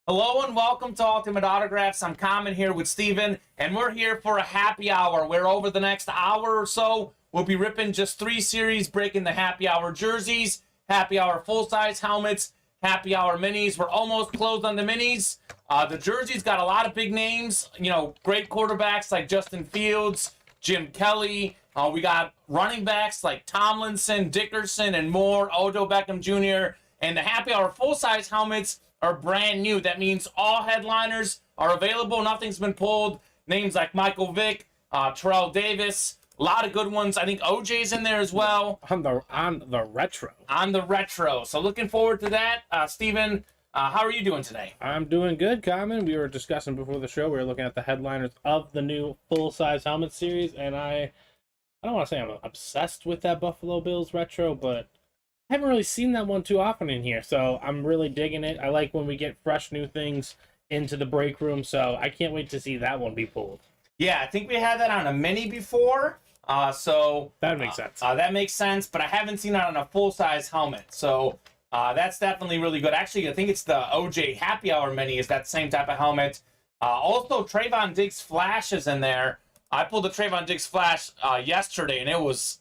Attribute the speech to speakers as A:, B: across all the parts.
A: Hello and welcome to Ultimate Autographs. I'm Kamen here with Steven, and we're here for a happy hour where over the next hour or so, we'll be ripping just 3 series, breaking the happy hour jerseys, happy hour full-size helmets, happy hour minis. We're almost closed on the minis. The jerseys got a lot of big names, great quarterbacks like Justin Fields, Jim Kelly. We got running backs like Tomlinson, Dickerson, and more, Odell Beckham Jr., and the happy hour full-size helmets are brand new. That means all headliners are available. Nothing's been pulled. Names like Michael Vick, Terrell Davis, a lot of good ones. I think OJ's in there as well.
B: On the retro.
A: On the retro. So looking forward to that. Steven, how are you doing today?
B: I'm doing good, Kamen. We were discussing before the show. We were looking at the headliners of the new full-size helmet series, and I don't want to say I'm obsessed with that Buffalo Bills retro, but I haven't really seen that one too often in here, so I'm really digging it. I like when we get fresh new things into the break room, so I can't wait to see that one be pulled.
A: Yeah, I think we had that on a mini before, so
B: that makes sense.
A: That makes sense, but I haven't seen that on a full-size helmet, so that's definitely really good. Actually, I think it's the OJ Happy Hour mini is that same type of helmet. Also, Trayvon Diggs Flash is in there. I pulled the Trayvon Diggs Flash yesterday, and it was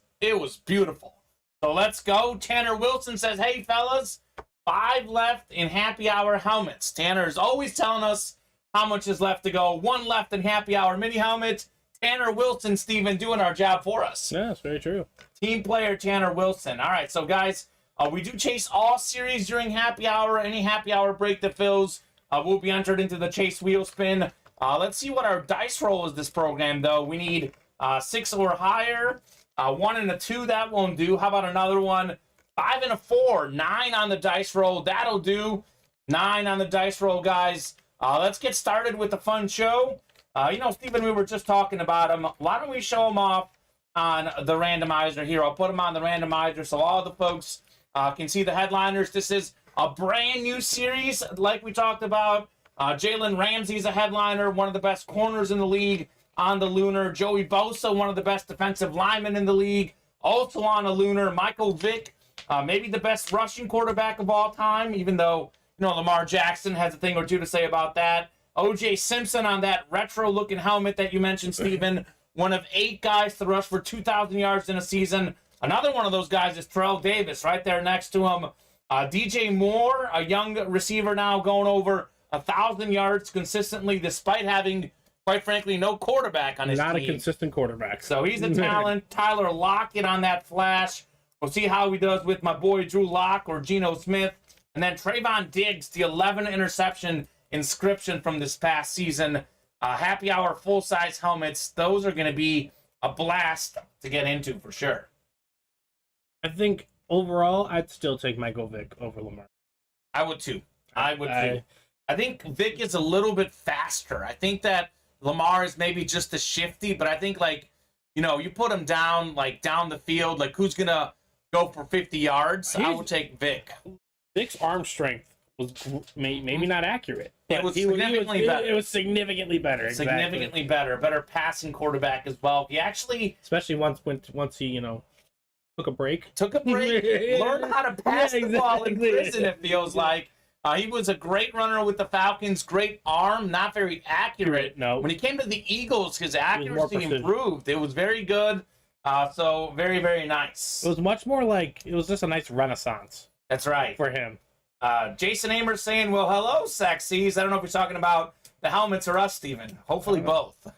A: beautiful. So let's go. Tanner Wilson says, hey, fellas, 5 left in happy hour helmets. Tanner is always telling us how much is left to go. 1 left in happy hour mini helmet. Tanner Wilson, Steven, doing our job for us.
B: Yeah, that's very true.
A: Team player Tanner Wilson. All right, so guys, we do chase all series during happy hour. Any happy hour break that fills will be entered into the chase wheel spin. Let's see what our dice roll is this program, though. We need 6 or higher. 1 and a 2, that won't do. How about another one? 5 and a 4, 9 on the dice roll. That'll do. 9 on the dice roll, guys. Let's get started with the fun show. Steven, we were just talking about them. Why don't we show them off on the randomizer here? I'll put them on the randomizer so all the folks can see the headliners. This is a brand new series, like we talked about. Jalen Ramsey's a headliner, one of the best corners in the league. On the Lunar, Joey Bosa, one of the best defensive linemen in the league, also on a Lunar. Michael Vick, maybe the best rushing quarterback of all time, even though, Lamar Jackson has a thing or two to say about that. O.J. Simpson on that retro-looking helmet that you mentioned, Steven. One of 8 guys to rush for 2,000 yards in a season. Another one of those guys is Terrell Davis right there next to him. DJ Moore, a young receiver now going over 1,000 yards consistently despite having, quite frankly, no quarterback on his team.
B: Not a consistent quarterback.
A: So he's a talent. Tyler Lockett on that flash. We'll see how he does with my boy Drew Lock or Geno Smith. And then Trayvon Diggs, the 11 interception inscription from this past season. Happy hour full-size helmets. Those are going to be a blast to get into for sure.
B: I think overall, I'd still take Michael Vick over Lamar.
A: I would too. I think Vick is a little bit faster. I think that Lamar is maybe just as shifty, but I think, you put him down, down the field, who's going to go for 50 yards? I would take Vick.
B: Vick's arm strength was maybe not accurate.
A: It was significantly better.
B: It was significally better. Exactly.
A: Significantly better. Better passing quarterback as well. He actually...
B: Especially once he, took a break.
A: Learned how to pass the ball in prison, it feels like. He was a great runner with the Falcons, great arm, not very accurate.
B: No.
A: When he came to the Eagles, his accuracy improved. It was very good. So very, very nice.
B: It was much more it was just a nice renaissance.
A: That's right.
B: For him.
A: Jason Amer saying, well, hello, sexies. I don't know if you're talking about the helmets or us, Steven. Hopefully both.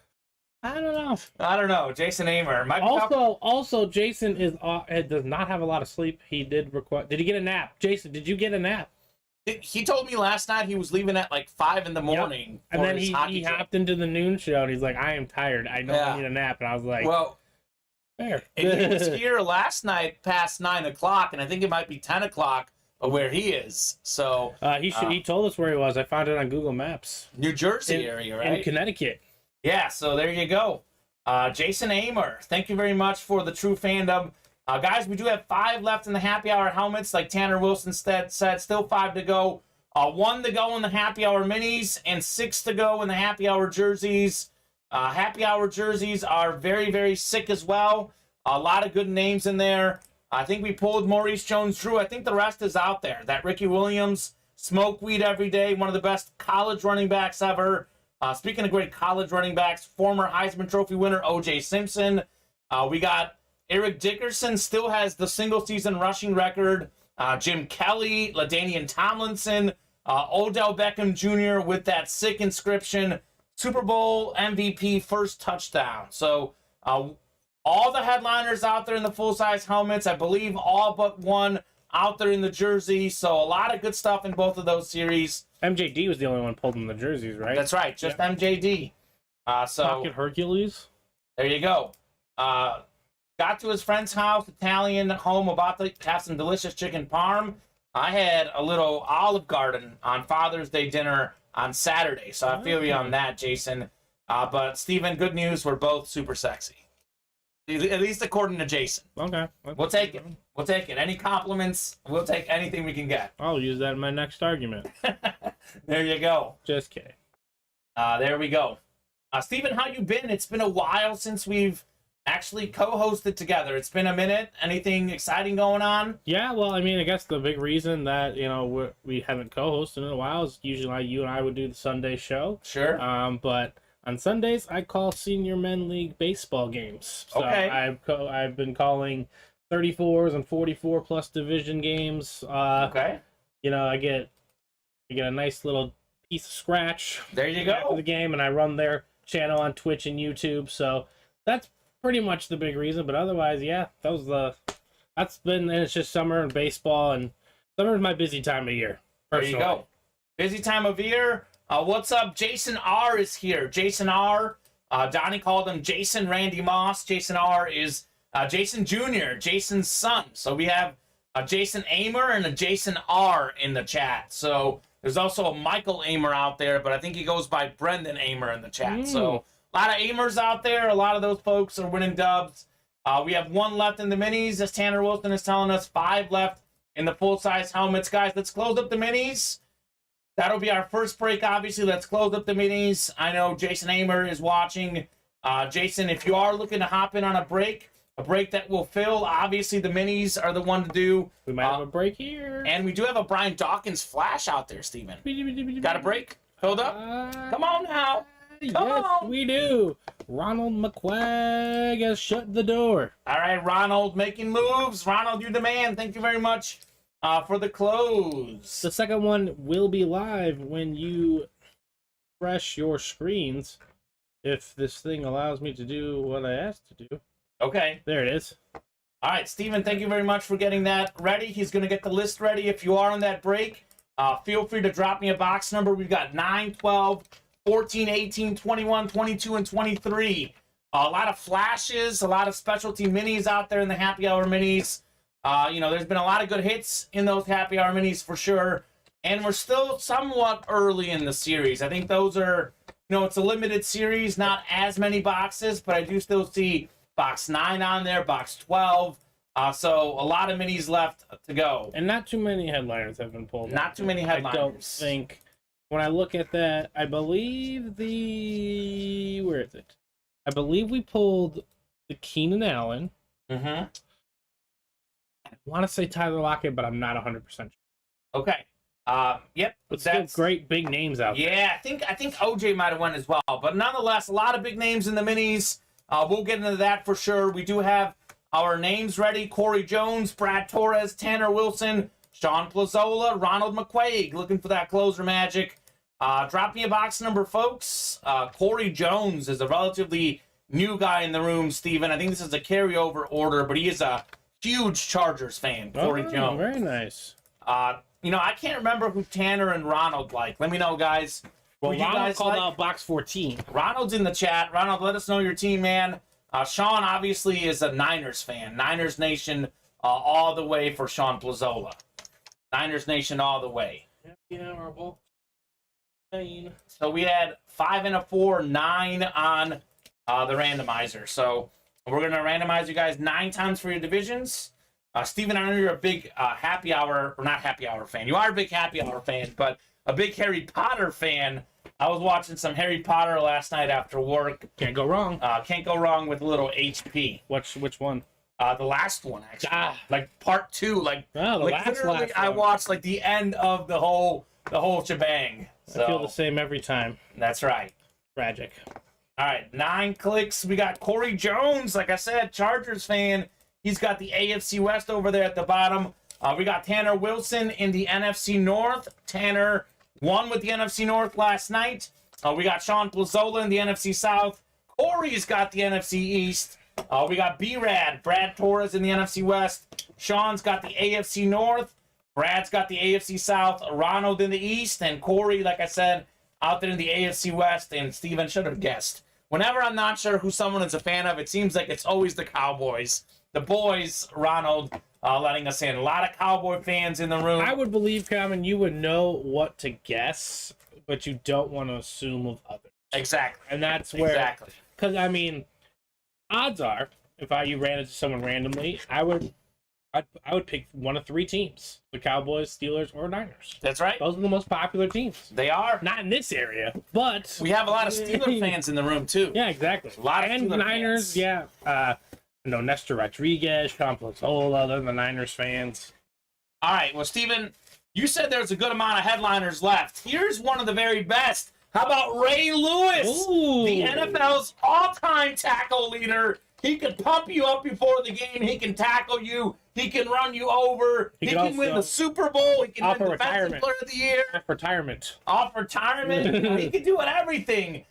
B: I don't know.
A: Jason Amer.
B: Also, Jason does not have a lot of sleep. He did you get a nap? Jason, did you get a nap?
A: He told me last night he was leaving at 5 in the morning.
B: Yep. And then he hopped into the noon show and he's like, I am tired. I know I need a nap. And I was like,
A: well,
B: fair.
A: He was here last night past 9 o'clock, and I think it might be 10 o'clock where he is. So
B: he told us where he was. I found it on Google Maps.
A: New Jersey area, right?
B: In Connecticut.
A: Yeah, so there you go. Jason Amer, thank you very much for the true fandom. Guys, we do have 5 left in the happy hour helmets, like Tanner Wilson said. Still 5 to go. 1 to go in the happy hour minis, and 6 to go in the happy hour jerseys. Happy hour jerseys are very, very sick as well. A lot of good names in there. I think we pulled Maurice Jones-Drew. I think the rest is out there. That Ricky Williams, smoke weed every day. One of the best college running backs ever. Speaking of great college running backs, former Heisman Trophy winner O.J. Simpson. We got Eric Dickerson, still has the single-season rushing record. Jim Kelly, LaDainian Tomlinson, Odell Beckham Jr. with that sick inscription, Super Bowl MVP first touchdown. So all the headliners out there in the full-size helmets, I believe all but one out there in the jersey. So a lot of good stuff in both of those series.
B: MJD was the only one pulled in the jerseys, right?
A: That's right, just MJD.
B: Pocket Hercules.
A: There you go. Got to his friend's house, Italian home, about to have some delicious chicken parm. I had a little Olive Garden on Father's Day dinner on Saturday, so I feel you on that, Jason. But Steven, good news, we're both super sexy. At least according to Jason.
B: Okay.
A: We'll take it. We'll take it. Any compliments, we'll take anything we can get.
B: I'll use that in my next argument.
A: There you go.
B: Just kidding.
A: There we go. Steven, how you been? It's been a while since we've actually co-hosted together. It's been a minute. Anything exciting going on?
B: Yeah, well, I mean, I guess the big reason that, we haven't co-hosted in a while is usually you and I would do the Sunday show.
A: Sure.
B: But on Sundays, I call Senior Men League baseball games. So
A: okay.
B: I've been calling 34s and 44 plus division games.
A: Okay.
B: I get a nice little piece of scratch.
A: There you go.
B: After the game, and I run their channel on Twitch and YouTube. So that's pretty much the big reason. But otherwise, yeah, it's just summer and baseball, and summer is my busy time of year. Personally.
A: There you go. Busy time of year. What's up? Jason R is here. Jason R. Donnie called him Jason Randy Moss. Jason R is Jason Jr., Jason's son. So we have a Jason Amer and a Jason R in the chat. So there's also a Michael Amer out there, but I think he goes by Brendan Amer in the chat. So a lot of Amers out there. A lot of those folks are winning dubs. We have 1 left in the minis, as Tanner Wilson is telling us. 5 left in the full-size helmets. Guys, let's close up the minis. That'll be our first break, obviously. Let's close up the minis. I know Jason Amer is watching. Jason, if you are looking to hop in on a break that will fill, obviously the minis are the one to do.
B: We might have a break here.
A: And we do have a Brian Dawkins flash out there, Steven. Got a break? Filled up? Come on now. Come on.
B: We do. Ronald McQuagg has shut the door.
A: All right, Ronald making moves. Ronald, you're the man. Thank you very much for the close.
B: The second one will be live when you refresh your screens, if this thing allows me to do what I asked to do.
A: Okay.
B: There it is.
A: All right, Steven, thank you very much for getting that ready. He's going to get the list ready. If you are on that break, feel free to drop me a box number. We've got 9, 12, 14, 18, 21, 22, and 23. A lot of flashes, a lot of specialty minis out there in the happy hour minis. There's been a lot of good hits in those happy hour minis for sure. And we're still somewhat early in the series. I think those are, it's a limited series, not as many boxes, but I do still see box 9 on there, box 12. So a lot of minis left to go.
B: And not too many headliners have been pulled.
A: Not too many headliners.
B: I don't think. When I look at that, I believe where is it? I believe we pulled the Keenan Allen.
A: Mm-hmm.
B: I want to say Tyler Lockett, but I'm not 100% sure.
A: Okay. Yep.
B: But that's great big names out there.
A: Yeah, I think OJ might have won as well. But nonetheless, a lot of big names in the minis. We'll get into that for sure. We do have our names ready. Corey Jones, Brad Torres, Tanner Wilson, Sean Plazola, Ronald McQuaig. Looking for that closer magic. Drop me a box number, folks. Corey Jones is a relatively new guy in the room, Steven. I think this is a carryover order, but he is a huge Chargers fan, Corey Jones.
B: Very nice.
A: I can't remember who Tanner and Ronald like. Let me know, guys.
B: Well, Ronald called out box 14.
A: Ronald's in the chat. Ronald, let us know your team, man. Sean obviously is a Niners fan. Niners Nation all the way for Sean Plazola. Niners Nation all the way.
B: Yeah, our ball.
A: So we had 5 and a 4, 9 on the randomizer. So we're going to randomize you guys 9 times for your divisions. Steven, I know you're a big happy hour, or not happy hour fan. You are a big happy hour fan, but a big Harry Potter fan. I was watching some Harry Potter last night after work.
B: Can't go wrong.
A: Can't go wrong with a little HP.
B: Which one?
A: The last one, actually. Like part 2.
B: The last
A: literally, I watched like the end of the whole the whole shebang. So,
B: I feel the same every time.
A: That's right.
B: Tragic.
A: All right, 9 clicks. We got Corey Jones, like I said, Chargers fan. He's got the AFC West over there at the bottom. We got Tanner Wilson in the NFC North. Tanner won with the NFC North last night. We got Sean Plazola in the NFC South. Corey's got the NFC East. We got B-Rad, Brad Torres in the NFC West. Sean's got the AFC North. Brad's got the AFC South. Ronald in the East. And Corey, like I said, out there in the AFC West. And Steven should have guessed. Whenever I'm not sure who someone is a fan of, it seems like it's always the Cowboys. The boys, Ronald, letting us in. A lot of Cowboy fans in the room.
B: I would believe, Kamen, you would know what to guess, but you don't want to assume of others.
A: Exactly.
B: And that's where...
A: Exactly.
B: Because, I mean, odds are, if you ran into someone randomly, I would pick one of 3 teams. The Cowboys, Steelers, or Niners.
A: That's right.
B: Those are the most popular teams.
A: They are.
B: Not in this area, but...
A: We have a lot of Steelers fans in the room, too.
B: Yeah, exactly.
A: A lot of
B: and
A: Steelers
B: Niners,
A: fans.
B: yeah. Nestor Rodriguez, Sean Plazola, they're the Niners fans.
A: All right, well, Steven, you said there's a good amount of headliners left. Here's one of the very best. How about Ray Lewis,
B: Ooh.
A: the NFL's all-time tackle leader? He can pump you up before the game. He can tackle you. He can run you over. He can win the Super Bowl. He can win Defensive Player of the Year.
B: Off retirement.
A: Off retirement. He can do everything.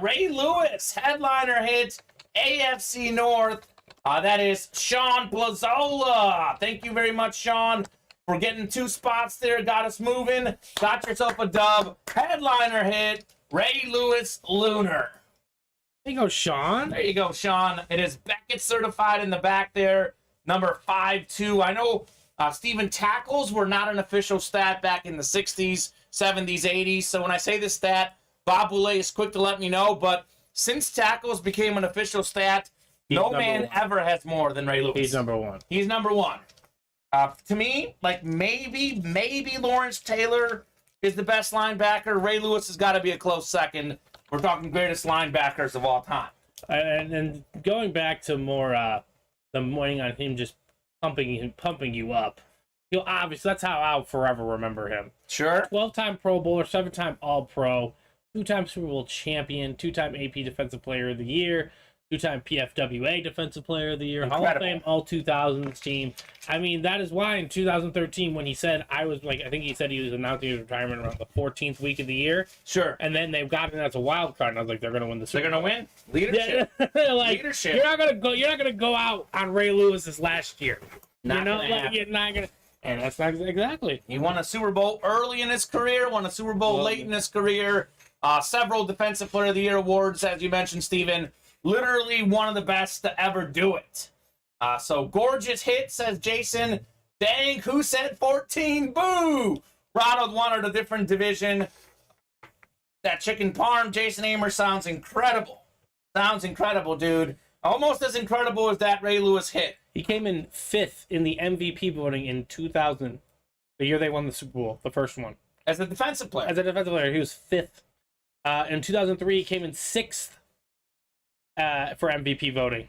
A: Ray Lewis, headliner hit, AFC North. That is Sean Plazola. Thank you very much, Sean, for getting 2 spots there. Got us moving. Got yourself a dub. Headliner hit, Ray Lewis Lunar.
B: There you go, Sean.
A: There you go, Sean. It is Beckett certified in the back there. Number 5-2. I know Steven, tackles were not an official stat back in the 60s, 70s, 80s. So when I say this stat, Bob Boulay is quick to let me know. But since tackles became an official stat, no man ever has more than Ray Lewis.
B: He's number 1.
A: He's number 1. To me, like maybe Lawrence Taylor is the best linebacker. Ray Lewis has got to be a close second. We're talking greatest linebackers of all time.
B: And going back to more the morning on him just pumping you up. Obviously, that's how I'll forever remember him.
A: Sure.
B: 12-time Pro Bowler, 7-time All-Pro, 2-time Super Bowl champion, 2-time AP Defensive Player of the Year, 2-time PFWA Defensive Player of the Year,
A: Incredible.
B: Hall of Fame All-2000s team. I mean, that is why in 2013 when he said, I think he said he was announcing his retirement around the 14th week of the year.
A: Sure.
B: And then they've got it as a wild card, and I was like, they're going to win the Super
A: They're
B: Bowl.
A: going to win? Leadership.
B: Yeah,
A: Leadership.
B: You're not gonna go out on Ray Lewis's last year.
A: Not gonna happen.
B: You're not gonna. And that's not exactly.
A: He won a Super Bowl early in his career, won a Super Bowl late in his career, several Defensive Player of the Year awards, as you mentioned, Steven. Literally one of the best to ever do it. So gorgeous hit, says Jason. Dang, who said 14? Boo! Ronald wanted a different division. That chicken parm, Jason Amer, sounds incredible. Sounds incredible, dude. Almost as incredible as that Ray Lewis hit.
B: He came in 5th in the MVP voting in 2000, the year they won the Super Bowl, the first one.
A: As a defensive player.
B: As a defensive player, he was 5th. In 2003, he came in 6th for MVP voting.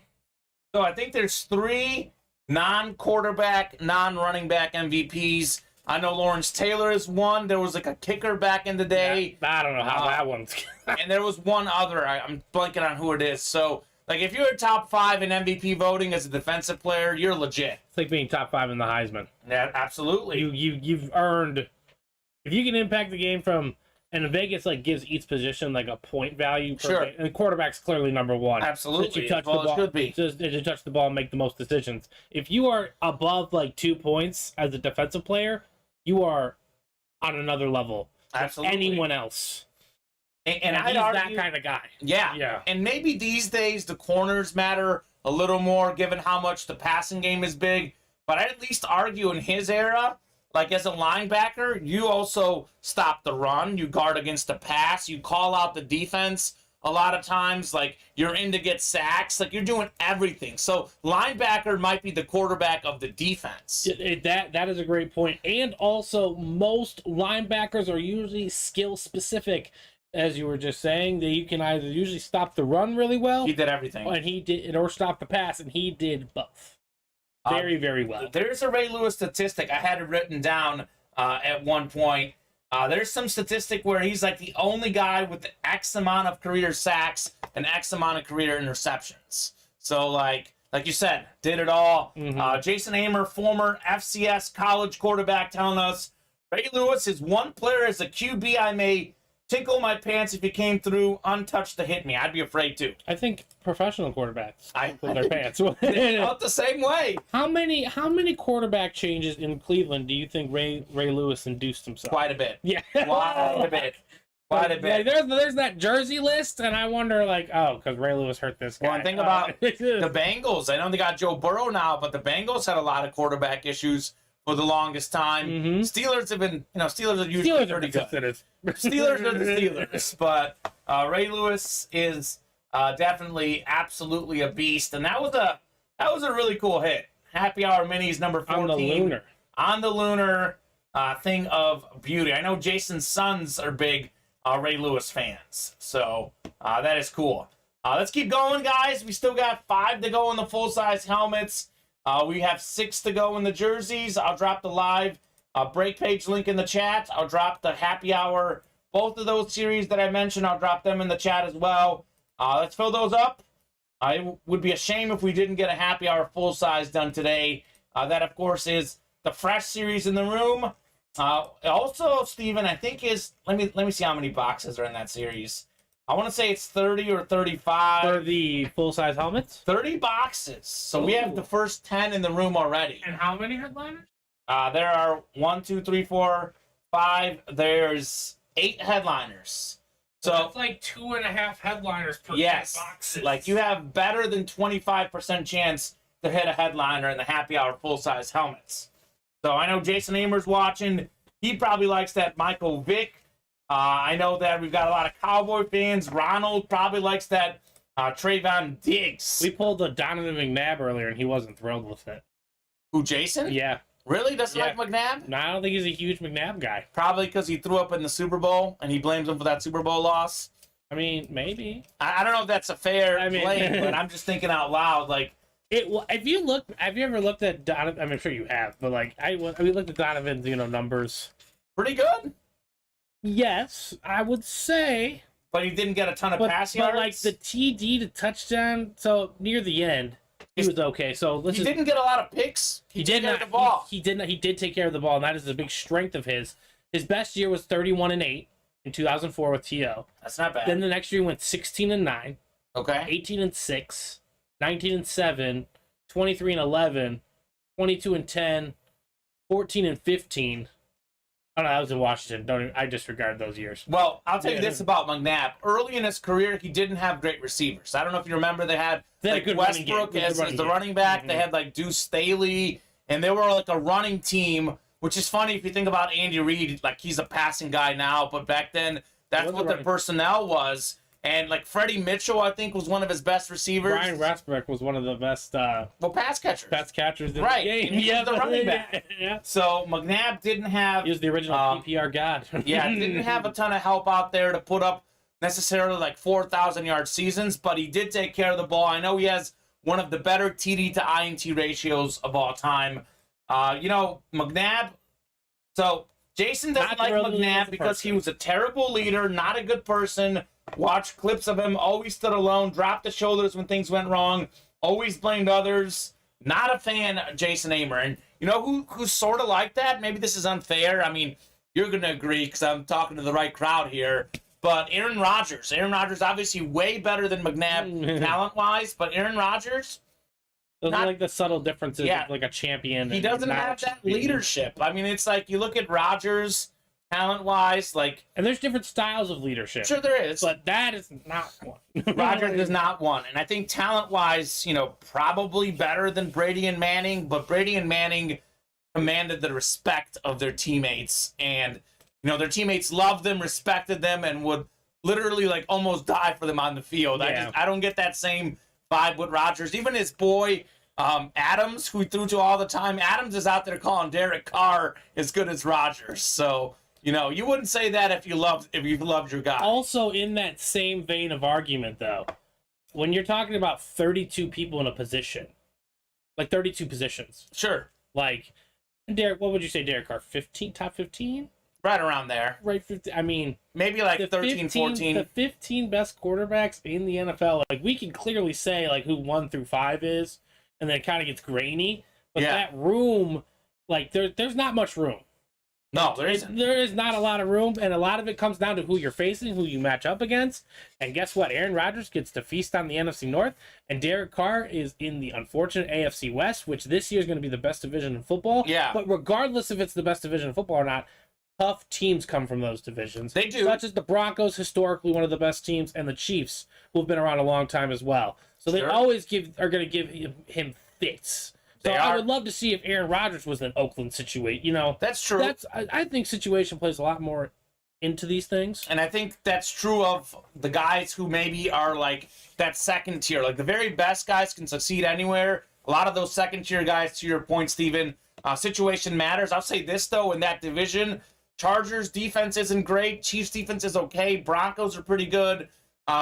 A: So I think there's 3 non-quarterback, non-running back MVPs. I know Lawrence Taylor is one. There was like a kicker back in the day.
B: Yeah, I don't know how that one's.
A: And there was one other. I'm blanking on who it is. So, like, if you're top 5 in MVP voting as a defensive player, you're legit.
B: It's like being top 5 in the Heisman.
A: Yeah, absolutely.
B: You've earned. If you can impact the game from, and Vegas like gives each position like a point value per
A: Sure.
B: game, and quarterback's clearly number 1.
A: Absolutely,
B: You touch
A: as well
B: the ball,
A: as should be.
B: Just to touch the ball and make the most decisions. If you are above like 2 points as a defensive player, you are on another level than
A: Absolutely.
B: anyone else.
A: And
B: He's
A: I'd argue,
B: that kind of guy.
A: Yeah.
B: Yeah.
A: And maybe these days the corners matter a little more given how much the passing game is big. But I'd at least argue in his era, like as a linebacker, you also stop the run. You guard against the pass. You call out the defense a lot of times. Like you're in to get sacks. Like you're doing everything. So linebacker might be the quarterback of the defense.
B: That is a great point. And also, most linebackers are usually skill specific. As you were just saying, that you can either usually stop the run really well,
A: He did everything.
B: and he did, or stop the pass, and he did both very, very well.
A: There's a Ray Lewis statistic. I had it written down at one point. There's some statistic where he's like the only guy with X amount of career sacks and X amount of career interceptions. So, like you said, did it all. Jason Amer, former FCS college quarterback, telling us, Ray Lewis is one player as a QB I may tickle my pants if he came through untouched to hit me. I'd be afraid too.
B: I think professional quarterbacks tickle their pants.
A: They felt the same way.
B: How many quarterback changes in Cleveland do you think Ray Lewis induced himself?
A: Quite a bit.
B: Yeah.
A: Quite a bit. Quite a bit.
B: Like, there's that jersey list, and I wonder, like, oh, because Ray Lewis hurt this guy.
A: Well, and think about the Bengals. I know they got Joe Burrow now, but the Bengals had a lot of quarterback issues for the longest time. Steelers have been, Steelers are usually pretty good. Steelers are the Steelers, but Ray Lewis is definitely absolutely a beast, and that was a really cool hit. Happy Hour Minis number 14 on the lunar thing of beauty. I know Jason's sons are big Ray Lewis fans, so that is cool. Let's keep going, guys. We still got 5 to go in the full-size helmets. We have 6 to go in the jerseys. I'll drop the live break page link in the chat. I'll drop the happy hour. Both of those series that I mentioned, I'll drop them in the chat as well. Let's fill those up. It would be a shame if we didn't get a happy hour full size done today. That, of course, is the fresh series in the room. Also, Steven, I think let me see how many boxes are in that series. I want to say it's 30 or 35.
B: For the full-size helmets?
A: 30 boxes. So we have the first 10 in the room already.
C: And how many headliners?
A: There are 1, 2, 3, 4, 5. There's 8 headliners. So
C: that's like 2.5 headliners per 10 boxes.
A: Like you have better than 25% chance to hit a headliner in the happy hour full-size helmets. So I know Jason Amer's watching. He probably likes that Michael Vick. I know that we've got a lot of Cowboy fans. Ronald probably likes that Trayvon Diggs.
B: We pulled the Donovan McNabb earlier, and he wasn't thrilled with it.
A: Who, Jason?
B: Yeah.
A: Really? Doesn't like McNabb?
B: No, I don't think he's a huge McNabb guy.
A: Probably because he threw up in the Super Bowl, and he blames him for that Super Bowl loss.
B: I mean, maybe.
A: I don't know if that's a fair blame, but I'm just thinking out loud. Like,
B: have you ever looked at Donovan? I'm sure you have, but like, we looked at Donovan's, numbers.
A: Pretty good.
B: Yes, I would say.
A: But he didn't get a ton of pass yards.
B: But like the TD to touchdown, so near the end, he was okay. So
A: he didn't get a lot of picks.
B: He did not.
A: The ball.
B: He did not. He did take care of the ball, and that is a big strength of his. His best year was 31-8 in 2004 with TO.
A: That's not bad.
B: Then the next year he went 16-9.
A: Okay.
B: 18-6, 19-7, 23-11, 22-10, 14-15. Oh no, that was in Washington. I disregard those years.
A: Well, I'll tell you this about McNabb. Early in his career, he didn't have great receivers. I don't know if you remember, they had like Westbrook as the running back. They had like Deuce Staley, and they were like a running team, which is funny if you think about Andy Reid. Like, he's a passing guy now, but back then, that's what their personnel was. And like Freddie Mitchell, I think, was one of his best receivers.
B: Brian Westbrook was one of the best
A: pass catchers.
B: In
A: right.
B: the game.
A: He was the running back.
B: Yeah.
A: So McNabb didn't have.
B: He was the original PPR god.
A: Didn't have a ton of help out there to put up necessarily like 4,000-yard seasons, but he did take care of the ball. I know he has one of the better TD to INT ratios of all time. McNabb. So Jason doesn't like McNabb because he was a terrible leader, not a good person. Watched clips of him, always stood alone, dropped the shoulders when things went wrong, always blamed others. Not a fan of Jason Amer. And you know who's sort of like that? Maybe this is unfair. I mean, you're going to agree because I'm talking to the right crowd here. But Aaron Rodgers. Aaron Rodgers obviously way better than McNabb talent-wise, but Aaron Rodgers...
B: Those are like the subtle differences of like a champion.
A: He doesn't have that leadership. I mean, it's like you look at Rodgers... talent-wise, like...
B: And there's different styles of leadership.
A: Sure there is.
B: But that is not one.
A: Rodgers is not one. And I think talent-wise, probably better than Brady and Manning, but Brady and Manning commanded the respect of their teammates. And, their teammates loved them, respected them, and would literally, like, almost die for them on the field.
B: Yeah.
A: I don't get that same vibe with Rodgers. Even his boy... Adams, who he threw to all the time. Adams is out there calling Derek Carr as good as Rodgers. So... you wouldn't say that if you loved your guy.
B: Also, in that same vein of argument, though, when you're talking about 32 people in a position, like 32 positions.
A: Sure.
B: Like, Derek, what would you say, Derek Carr? 15, top 15?
A: Right around there.
B: Right, 50. I mean,
A: Maybe like 13, 14.
B: The 15 best quarterbacks in the NFL. Like, we can clearly say like who 1 through 5 is, and then it kind of gets grainy. But
A: Yeah.
B: that room, like, there's not much room.
A: No, there isn't.
B: There is not a lot of room, and a lot of it comes down to who you're facing, who you match up against. And guess what? Aaron Rodgers gets to feast on the NFC North, and Derek Carr is in the unfortunate AFC West, which this year is going to be the best division in football.
A: Yeah.
B: But regardless if it's the best division in football or not, tough teams come from those divisions.
A: They do.
B: Such as the Broncos, historically one of the best teams, and the Chiefs, who have been around a long time as well. So they
A: Sure.
B: always are going to give him fits. So
A: They
B: I
A: are.
B: would love to see if Aaron Rodgers was in an Oakland situation. You know,
A: That's true.
B: I think situation plays a lot more into these things.
A: And I think that's true of the guys who maybe are like that second tier. Like the very best guys can succeed anywhere. A lot of those second tier guys, to your point, Steven, situation matters. I'll say this, though, in that division, Chargers defense isn't great. Chiefs defense is okay. Broncos are pretty good.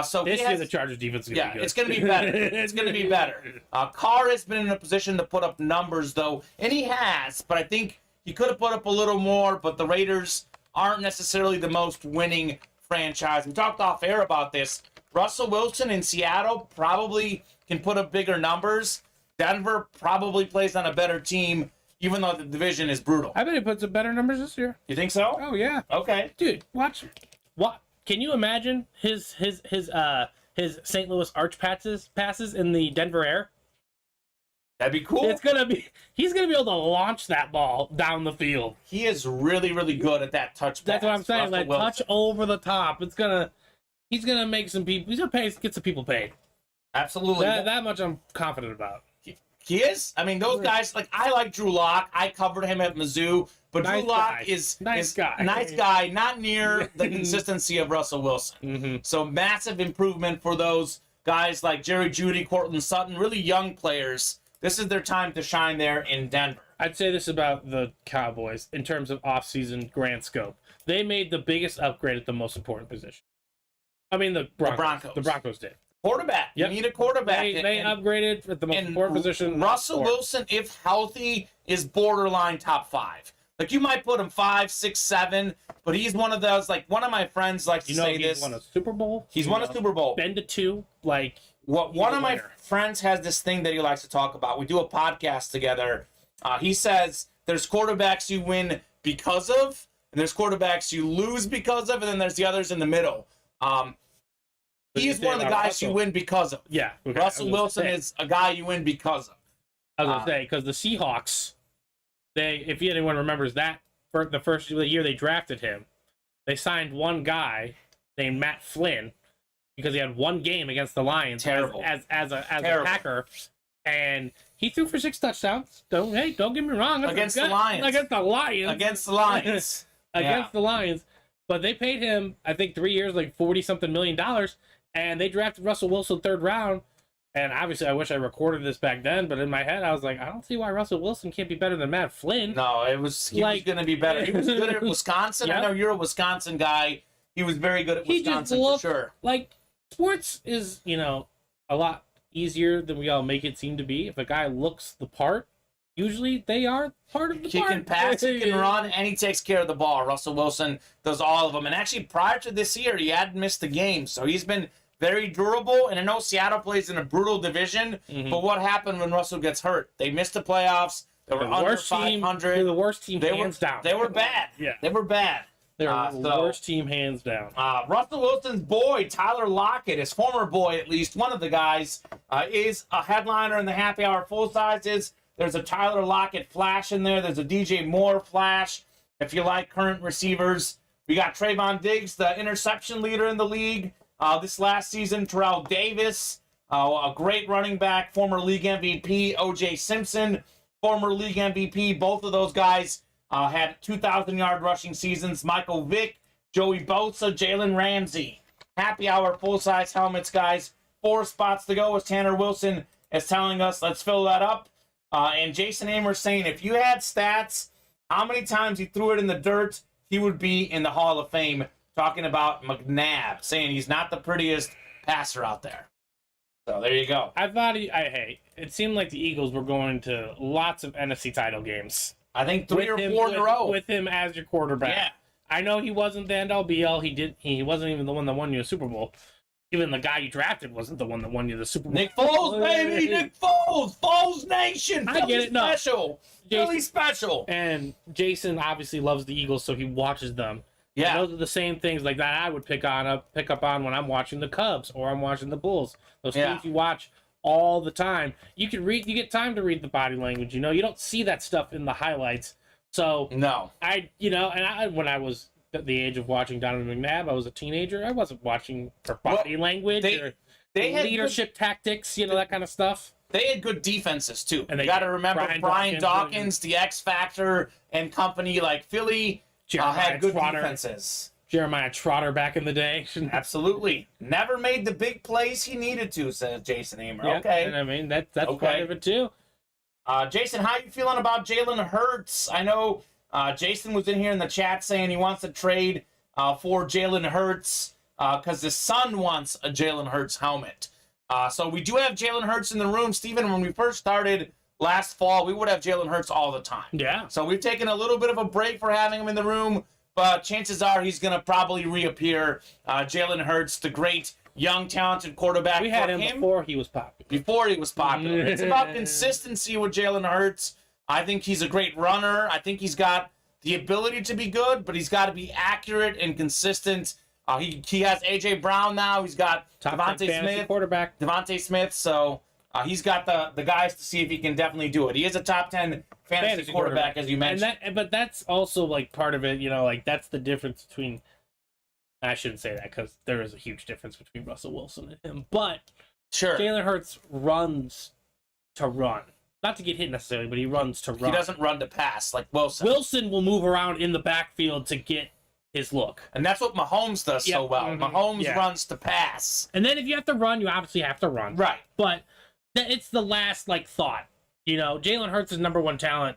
A: So
B: This year, the Chargers defense is going to be good.
A: it's going to be better. It's going to be better. Carr has been in a position to put up numbers, though, and he has, but I think he could have put up a little more, but the Raiders aren't necessarily the most winning franchise. We talked off air about this. Russell Wilson in Seattle probably can put up bigger numbers. Denver probably plays on a better team, even though the division is brutal.
B: I bet he puts up better numbers this year.
A: You think so?
B: Oh, yeah.
A: Okay.
B: Dude, watch. What? Can you imagine his St. Louis arch passes in the Denver air?
A: That'd be cool.
B: He's gonna be able to launch that ball down the field.
A: He is really, really good at that touch pass.
B: That's what I'm saying.
A: Russell
B: Like
A: Wilson.
B: touch over the top. He's gonna make some people. He's gonna get some people paid.
A: Absolutely.
B: That much I'm confident about.
A: He is. I mean, those guys. Like, I like Drew Lock. I covered him at Mizzou, but
B: Nice
A: Drew Lock
B: guy.
A: is
B: Nice guy.
A: Nice guy. Not near the consistency of Russell Wilson.
B: Mm-hmm.
A: So massive improvement for those guys like Jerry Jeudy, Cortland Sutton, really young players. This is their time to shine there in Denver.
B: I'd say this about the Cowboys in terms of offseason grand scope. They made the biggest upgrade at the most important position. I mean, the Broncos. The Broncos did.
A: Quarterback.
B: Yep.
A: You need a quarterback.
B: They upgraded at the most important position.
A: Russell Wilson, if healthy, is borderline top 5. Like, you might put him 5, 6, 7, but he's one of those, like, one of my friends likes to say this.
B: He's won a Super Bowl.
A: He's won a Super Bowl.
B: Been to 2. Like,
A: One of my friends has this thing that he likes to talk about. We do a podcast together. He says there's quarterbacks you win because of, and there's quarterbacks you lose because of, and then there's the others in the middle. He's one of the guys you win because of.
B: Yeah. Okay.
A: Russell Wilson is a guy you win because of.
B: I was going to say, because the Seahawks, if anyone remembers that, for the first year they drafted him, they signed one guy named Matt Flynn because he had one game against the Lions as a Packer, and he threw for 6 touchdowns. Don't get me wrong.
A: Against the Lions.
B: Against the Lions.
A: Against the Lions.
B: Against the Lions. But they paid him, I think, 3 years, like $40-something million, and they drafted Russell Wilson 3rd round. And obviously, I wish I recorded this back then, but in my head, I was like, I don't see why Russell Wilson can't be better than Matt Flynn.
A: No, he was going to be better. He was good at Wisconsin.
B: Yep.
A: I know you're a Wisconsin guy. He was very good at Wisconsin for sure.
B: Like, sports is, a lot easier than we all make it seem to be. If a guy looks the part, usually they are part of the part.
A: He can pass, he can run, and he takes care of the ball. Russell Wilson does all of them. And actually, prior to this year, he hadn't missed a game, so he's been very durable. And I know Seattle plays in a brutal division, but what happened when Russell gets hurt? They missed the playoffs. They were under 500.
B: They're the worst team, hands down.
A: They were bad.
B: Yeah.
A: They were bad.
B: They're the worst team, hands down.
A: Russell Wilson's boy, Tyler Lockett, his former boy at least, one of the guys, is a headliner in the happy hour full sizes. There's a Tyler Lockett flash in there. There's a DJ Moore flash. If you like current receivers, we got Trayvon Diggs, the interception leader in the league. This last season, Terrell Davis, a great running back, former league MVP. O.J. Simpson, former league MVP. Both of those guys had 2,000-yard rushing seasons. Michael Vick, Joey Bosa, Jalen Ramsey. Happy hour full-size helmets, guys. 4 spots to go as Tanner Wilson is telling us. Let's fill that up. And Jason Amer saying if you had stats, how many times he threw it in the dirt, he would be in the Hall of Fame. Talking about McNabb, saying he's not the prettiest passer out there. So there you go.
B: I thought it seemed like the Eagles were going to lots of NFC title games.
A: I think 3 or 4 in a row.
B: With him as your quarterback.
A: Yeah.
B: I know he wasn't the end all be all. He wasn't even the one that won you a Super Bowl. Even the guy you drafted wasn't the one that won you the Super Bowl.
A: Nick Foles, baby, Nick Foles, Foles Nation.
B: I get it. No.
A: Special, Philly special.
B: And Jason obviously loves the Eagles, so he watches them.
A: Yeah,
B: And those are the same things like that I would pick up on when I'm watching the Cubs or I'm watching the Bulls. Those teams you watch all the time. You get time to read the body language. You don't see that stuff in the highlights. So
A: no,
B: when I was at the age of watching Donovan McNabb, I was a teenager. I wasn't watching for body language or
A: they had
B: leadership tactics, that kind of stuff.
A: They had good defenses too.
B: And
A: you got to remember Brian Dawkins, the X Factor, and company like Philly had good defenses.
B: Jeremiah Trotter back in the day.
A: Absolutely. Never made the big plays he needed to, says Jason Amer.
B: Yeah,
A: okay.
B: And I mean, that's part of it too.
A: Jason, how you feeling about Jalen Hurts? I know Jason was in here in the chat saying he wants to trade for Jalen Hurts because his son wants a Jalen Hurts helmet. So we do have Jalen Hurts in the room. Steven, when we first started last fall, we would have Jalen Hurts all the time.
B: Yeah.
A: So we've taken a little bit of a break for having him in the room, but chances are he's going to probably reappear. Jalen Hurts, the great young, talented quarterback.
B: We had him before he was popular.
A: It's about consistency with Jalen Hurts. I think he's a great runner. I think he's got the ability to be good, but he's got to be accurate and consistent. He has A.J. Brown now. He's got Devontae Smith. So he's got the guys to see if he can definitely do it. He is a top 10 fantasy quarterback, as you mentioned.
B: But that's also part of it. That's the difference between. I shouldn't say that because there is a huge difference between Russell Wilson and him. But
A: sure,
B: Jalen Hurts runs to run. Not to get hit necessarily, but he runs to run.
A: He doesn't run to pass like Wilson.
B: Wilson will move around in the backfield to get his look.
A: And that's what Mahomes does so well.
B: Mm-hmm.
A: Mahomes runs to pass.
B: And then if you have to run, you obviously have to run.
A: Right.
B: But it's the last thought. Jalen Hurts' number one talent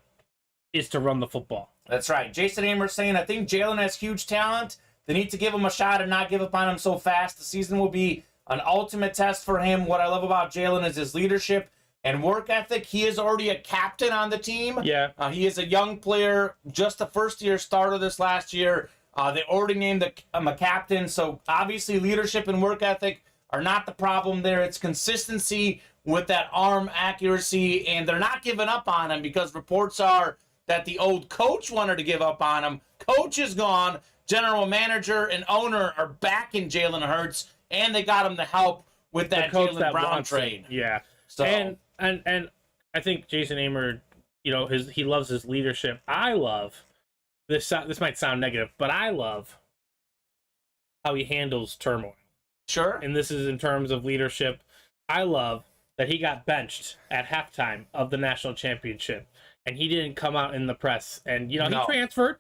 B: is to run the football.
A: That's right. Jason Amer saying, I think Jalen has huge talent. They need to give him a shot and not give up on him so fast. The season will be an ultimate test for him. What I love about Jalen is his leadership and work ethic. He is already a captain on the team.
B: Yeah.
A: He is a young player, just a first-year starter this last year. They already named him a captain, so obviously leadership and work ethic are not the problem there. It's consistency with that arm accuracy, and they're not giving up on him because reports are that the old coach wanted to give up on him. Coach is gone. General manager and owner are backing Jalen Hurts, and they got him the help with that Jalen Brown trade.
B: Yeah.
A: So
B: and I think Jason Amer, he loves his leadership. I love this. This might sound negative, but I love how he handles turmoil.
A: Sure.
B: And this is in terms of leadership. I love that he got benched at halftime of the national championship, and he didn't come out in the press. And he transferred.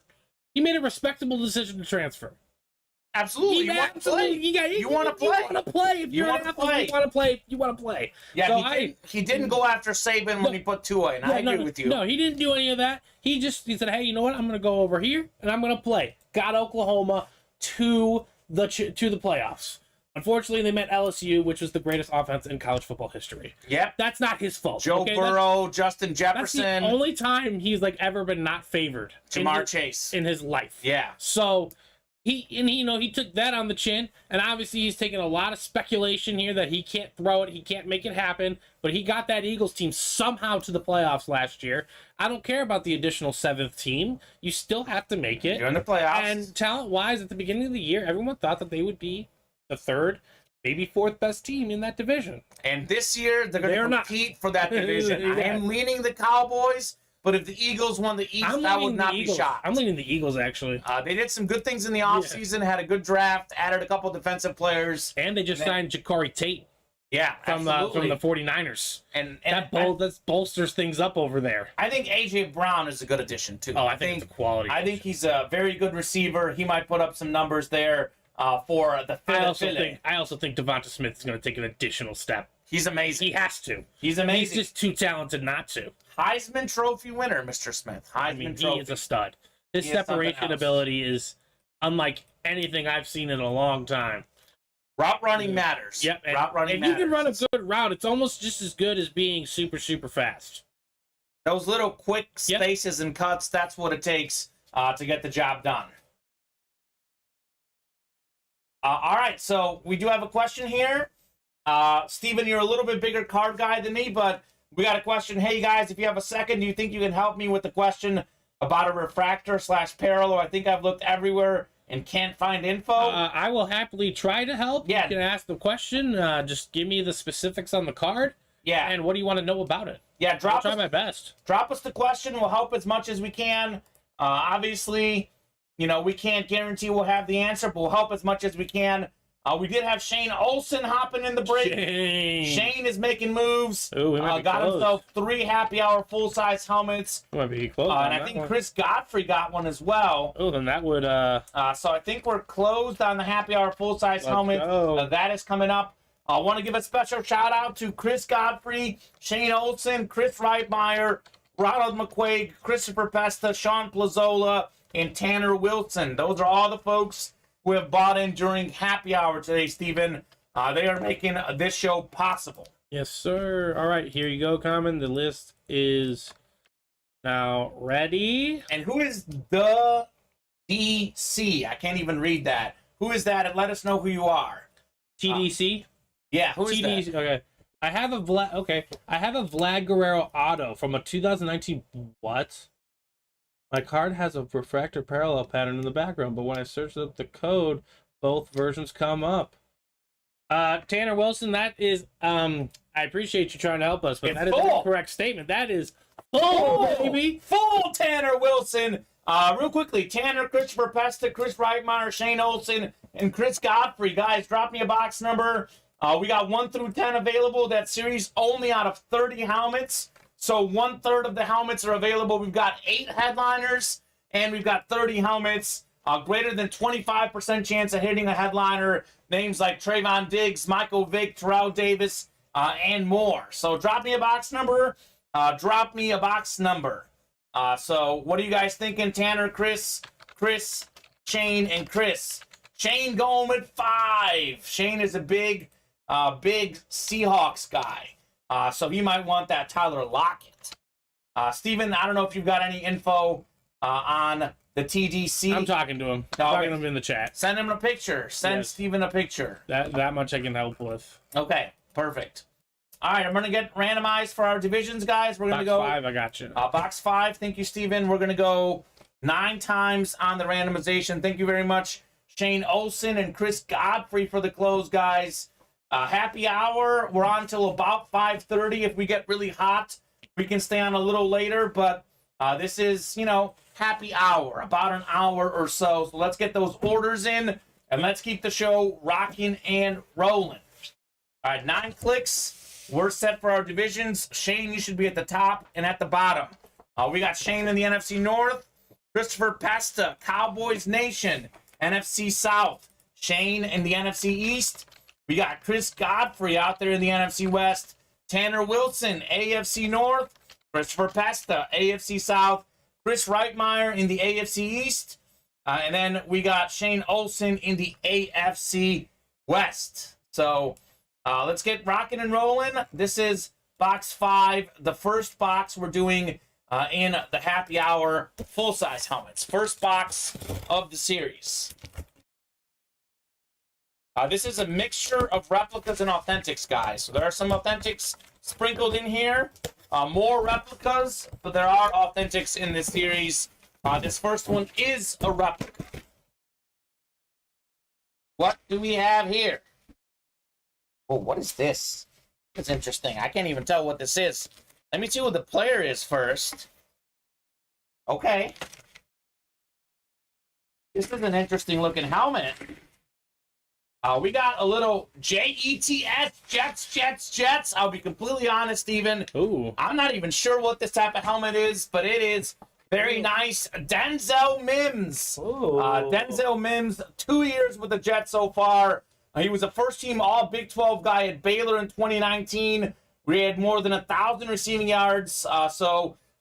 B: He made a respectable decision to transfer.
A: Absolutely. You want to play. You want to play.
B: You want to play. If you're an athlete, you want to play. You want to play.
A: Yeah,
B: so
A: he didn't go after Saban when he put Tua in. I agree with you.
B: No, he didn't do any of that. He said, hey, you know what? I'm going to go over here, and I'm going to play. Got Oklahoma to the playoffs. Unfortunately, they met LSU, which was the greatest offense in college football history.
A: Yep.
B: That's not his fault.
A: Joe Burrow, Justin Jefferson.
B: That's the only time he's ever been not favored.
A: Jamar Chase.
B: In his life.
A: Yeah.
B: So he took that on the chin, and obviously he's taken a lot of speculation here that he can't throw it, he can't make it happen, but he got that Eagles team somehow to the playoffs last year. I don't care about the additional 7th team. You still have to make it.
A: You're in the playoffs.
B: And talent-wise, at the beginning of the year, everyone thought that they would be the 3rd, maybe 4th best team in that division.
A: And this year, they're going to compete for that division.
B: Yeah.
A: I am leaning the Cowboys, but if the Eagles won the East, I would not be shocked.
B: I'm leaning the Eagles, actually.
A: They did some good things in the offseason, had a good draft, added a couple defensive players.
B: And they just signed Ja'Cory Tate.
A: Yeah,
B: from the 49ers. And that bolsters things up over there.
A: I think A.J. Brown is a good addition, too.
B: Oh, I think it's a quality.
A: I think he's a very good receiver. He might put up some numbers there for the Philly.
B: I also think Devonta Smith is going to take an additional step.
A: He's amazing.
B: He has to.
A: He's amazing.
B: He's just too talented not to.
A: Heisman Trophy winner, Mr. Smith. Heisman Trophy.
B: He is a stud. His separation ability is unlike anything I've seen in a long time.
A: Route running matters.
B: Yep.
A: Route running
B: matters. If you can run a good route, it's almost just as good as being super, super fast.
A: Those little quick spaces and cuts, that's what it takes to get the job done. All right, so we do have a question here. Steven, you're a little bit bigger card guy than me, but we got a question. Hey, guys, if you have a second, do you think you can help me with the question about a refractor / parallel? I think I've looked everywhere and can't find info.
B: I will happily try to help.
A: Yeah.
B: You can ask the question. Just give me the specifics on the card.
A: Yeah.
B: And what do you want to know about it?
A: Yeah,
B: I'll try my best.
A: Drop us the question. We'll help as much as we can. Obviously, you know, we can't guarantee we'll have the answer, but we'll help as much as we can. We did have Shane Olsen hopping in the break. Shane is making moves.
B: Ooh,
A: got himself 3 happy hour full-size helmets.
B: Might be close.
A: And I think Chris Godfrey got one as well.
B: Oh, then that would...
A: So I think we're closed on the happy hour full-size helmet. That is coming up. I want to give a special shout-out to Chris Godfrey, Shane Olsen, Chris Reitmeyer, Ronald McQuaig, Christopher Pesta, Sean Plazola, and Tanner Wilson. Those are all the folks who have bought in during happy hour today, Steven. They are making this show possible.
B: Yes, sir. All right, here you go, Kamen. The list is now ready.
A: And who is the DC? I can't even read that. Who is that? And let us know who you are.
B: TDC?
A: Yeah, who is
B: TDC,
A: that?
B: okay. I have a Vlad Guerrero auto from a 2019. What? My card has a refractor parallel pattern in the background, but when I search up the code, both versions come up. Tanner Wilson, that is I appreciate you trying to help us, but
A: It's
B: that is
A: full.
B: an incorrect statement. That is full, baby.
A: Full Tanner Wilson. Real quickly, Tanner, Christopher Pesta, Chris Reitmeyer, Shane Olsen, and Chris Godfrey. Guys, drop me a box number. We got 1 through 10 available. That series only out of 30 helmets. So 1/3 of the helmets are available. We've got 8 headliners, and we've got 30 helmets. Greater than 25% chance of hitting a headliner. Names like Trayvon Diggs, Michael Vick, Terrell Davis, and more. So drop me a box number. So what are you guys thinking? Tanner, Chris, Shane, and Chris. Shane going with 5. Shane is a big Seahawks guy. So he might want that Tyler Lockett. Steven, I don't know if you've got any info on the TDC.
B: I'm talking to him. I'm talking to him in the chat.
A: Send him a picture. Send Steven a picture.
B: That much I can help with.
A: Okay, perfect. All right, I'm going to get randomized for our divisions, guys. We're going to go...
B: Box 5, I got you.
A: Box 5, thank you, Steven. We're going to go 9 times on the randomization. Thank you very much, Shane Olsen and Chris Godfrey for the close, guys. Happy hour. We're on till about 5:30. If we get really hot, we can stay on a little later. But this is, you know, happy hour, about an hour or so. So let's get those orders in, and let's keep the show rocking and rolling. All right, 9 clicks. We're set for our divisions. Shane, you should be at the top and at the bottom. We got Shane in the NFC North. Christopher Pesta, Cowboys Nation, NFC South. Shane in the NFC East. We got Chris Godfrey out there in the NFC West. Tanner Wilson, AFC North. Christopher Pesta, AFC South. Chris Reitmeyer in the AFC East. And then we got Shane Olsen in the AFC West. So let's get rocking and rolling. This is box 5, the first box we're doing in the happy hour full-size helmets. First box of the series. This is a mixture of replicas and authentics, guys. So there are some authentics sprinkled in here. More replicas, but there are authentics in this series. This first one is a replica. What do we have here? Oh, what is this? It's interesting. I can't even tell what this is. Let me see who the player is first. Okay. This is an interesting looking helmet. We got a little JETS, Jets. I'll be completely honest, Steven.
B: Ooh.
A: I'm not even sure what this type of helmet is, but it is very nice. Denzel Mims.
B: Ooh.
A: Denzel Mims, 2 years with the Jets so far. He was a first-team All-Big 12 guy at Baylor in 2019. We had more than 1,000 receiving yards.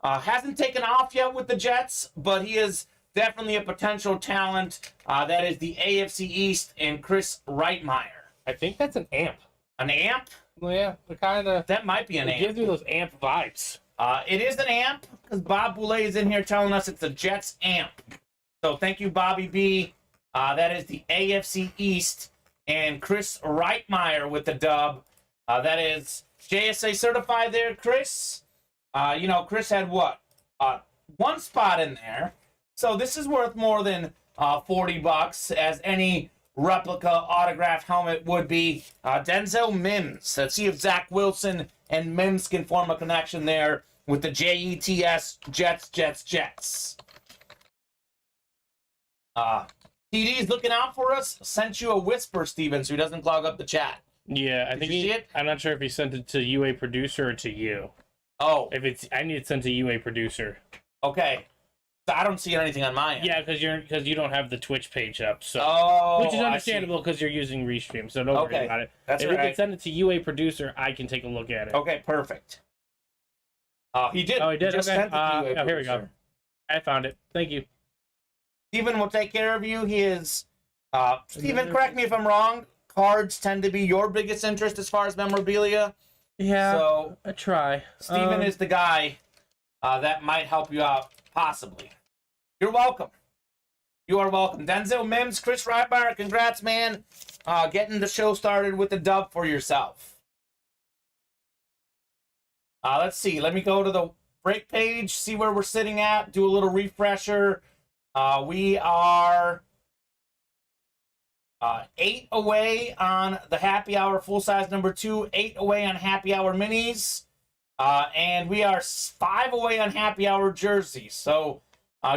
A: Hasn't taken off yet with the Jets, but he is definitely a potential talent. That is the AFC East and Chris Reitmeyer.
B: I think that's an amp.
A: An amp?
B: Well, yeah, the kind of...
A: That might be an
B: It
A: amp.
B: gives me those amp vibes.
A: It is an amp, because Bob Boulay is in here telling us it's a Jets amp. So thank you, Bobby B. That is the AFC East and Chris Reitmeyer with the dub. That is JSA certified there, Chris. You know, Chris had what? One spot in there. So this is worth more than $40, as any replica autographed helmet would be. Denzel Mims. Let's see if Zach Wilson and Mims can form a connection there with the JETS, Jets. TD's looking out for us. Sent you a whisper, Steven, so he doesn't clog up the chat.
B: Yeah, I think
A: you see it?
B: I'm not sure if he sent it to UA producer or to you.
A: Oh,
B: If it's, I need it sent to UA producer.
A: okay. So I don't see anything on my end.
B: Yeah, because you don't have the Twitch page up, so
A: I
B: which is
A: see.
B: understandable because you're using Restream, so don't worry
A: Okay,
B: about it.
A: that's
B: if
A: all
B: you can
A: right.
B: send it to UA producer, I can take a look at it.
A: Okay, perfect. He did.
B: Oh, he did.
A: Just
B: Okay.
A: sent it to you,
B: Here we go.
A: producer.
B: I found it. Thank you.
A: Steven will take care of you. He is. Steven, correct me if I'm wrong. Cards tend to be your biggest interest as far as memorabilia.
B: Yeah.
A: So
B: I try.
A: Steven is the guy that might help you out, possibly. You're welcome. You are welcome. Denzel Mims, Chris Reitmeyer, congrats, man. Getting the show started with the dub for yourself. Let's see. Let me go to the break page, see where we're sitting at, do a little refresher. We are 8 away on the Happy Hour full-size number 2, 8 away on Happy Hour minis, and we are 5 away on Happy Hour jerseys. So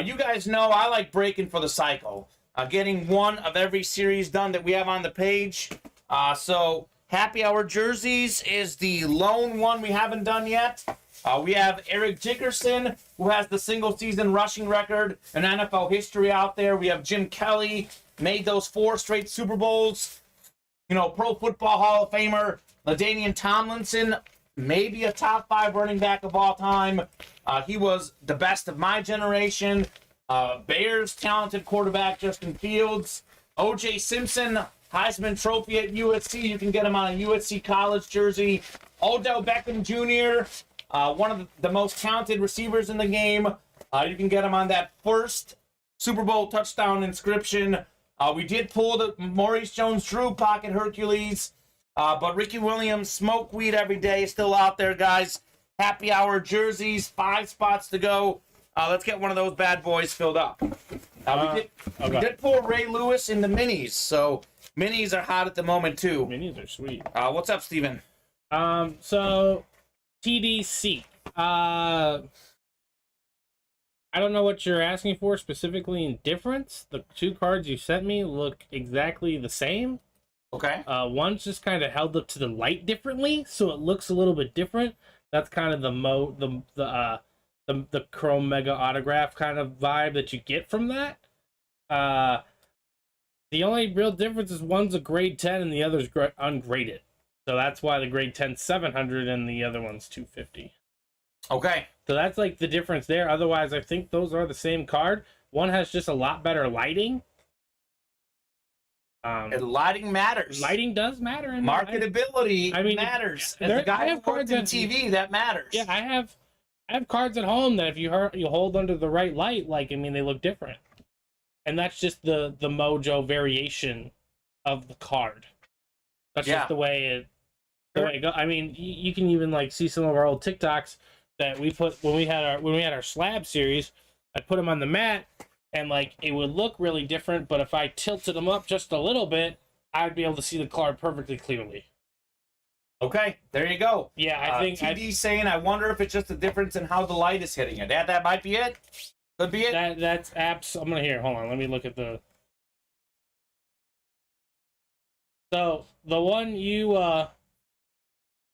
A: you guys know I like breaking for the cycle, getting one of every series done that we have on the page. So Happy Hour jerseys is the lone one we haven't done yet. We have Eric Dickerson, who has the single-season rushing record in NFL history out there. We have Jim Kelly, made those 4 straight Super Bowls. You know, Pro Football Hall of Famer LaDainian Tomlinson, maybe a top 5 running back of all time. He was the best of my generation. Bears talented quarterback Justin Fields. O.J. Simpson, Heisman Trophy at USC. You can get him on a USC college jersey. Odell Beckham Jr., one of the most talented receivers in the game. You can get him on that first Super Bowl touchdown inscription. We did pull the Maurice Jones-Drew Pocket Hercules, but Ricky Williams, Smoke Weed Every Day, is still out there, guys. Happy Hour jerseys, 5 spots to go. Let's get one of those bad boys filled up. We did pull Ray Lewis in the minis, so minis are hot at the moment, too.
B: Minis are sweet.
A: What's up, Steven?
B: So TDC. I don't know what you're asking for specifically in difference. The 2 cards you sent me look exactly the same.
A: Okay.
B: One's just kind of held up to the light differently, so it looks a little bit different. That's kind of the Chrome Mega Autograph kind of vibe that you get from that. The only real difference is one's a grade 10 and the other's ungraded. So that's why the grade 10's 700 and the other one's 250.
A: Okay.
B: So that's like the difference there. Otherwise, I think those are the same card. One has just a lot better lighting.
A: And lighting matters.
B: Lighting does matter. In
A: Marketability matters. As a guy who works in TV, that matters.
B: Yeah, I have cards at home that if you hold under the right light, like, I mean, they look different. And that's just the mojo variation of the card. That's just the way it goes. I mean, you can even like see some of our old TikToks that we put when we had our slab series. I put them on the mat, and like it would look really different. But if I tilted them up just a little bit, I'd be able to see the card perfectly clearly.
A: Okay, there you go.
B: Yeah, I think
A: TD's saying, I wonder if it's just a difference in how the light is hitting it. That might be it. Could be it.
B: That's apps. I'm gonna hear. Hold on. Let me look at the. So the one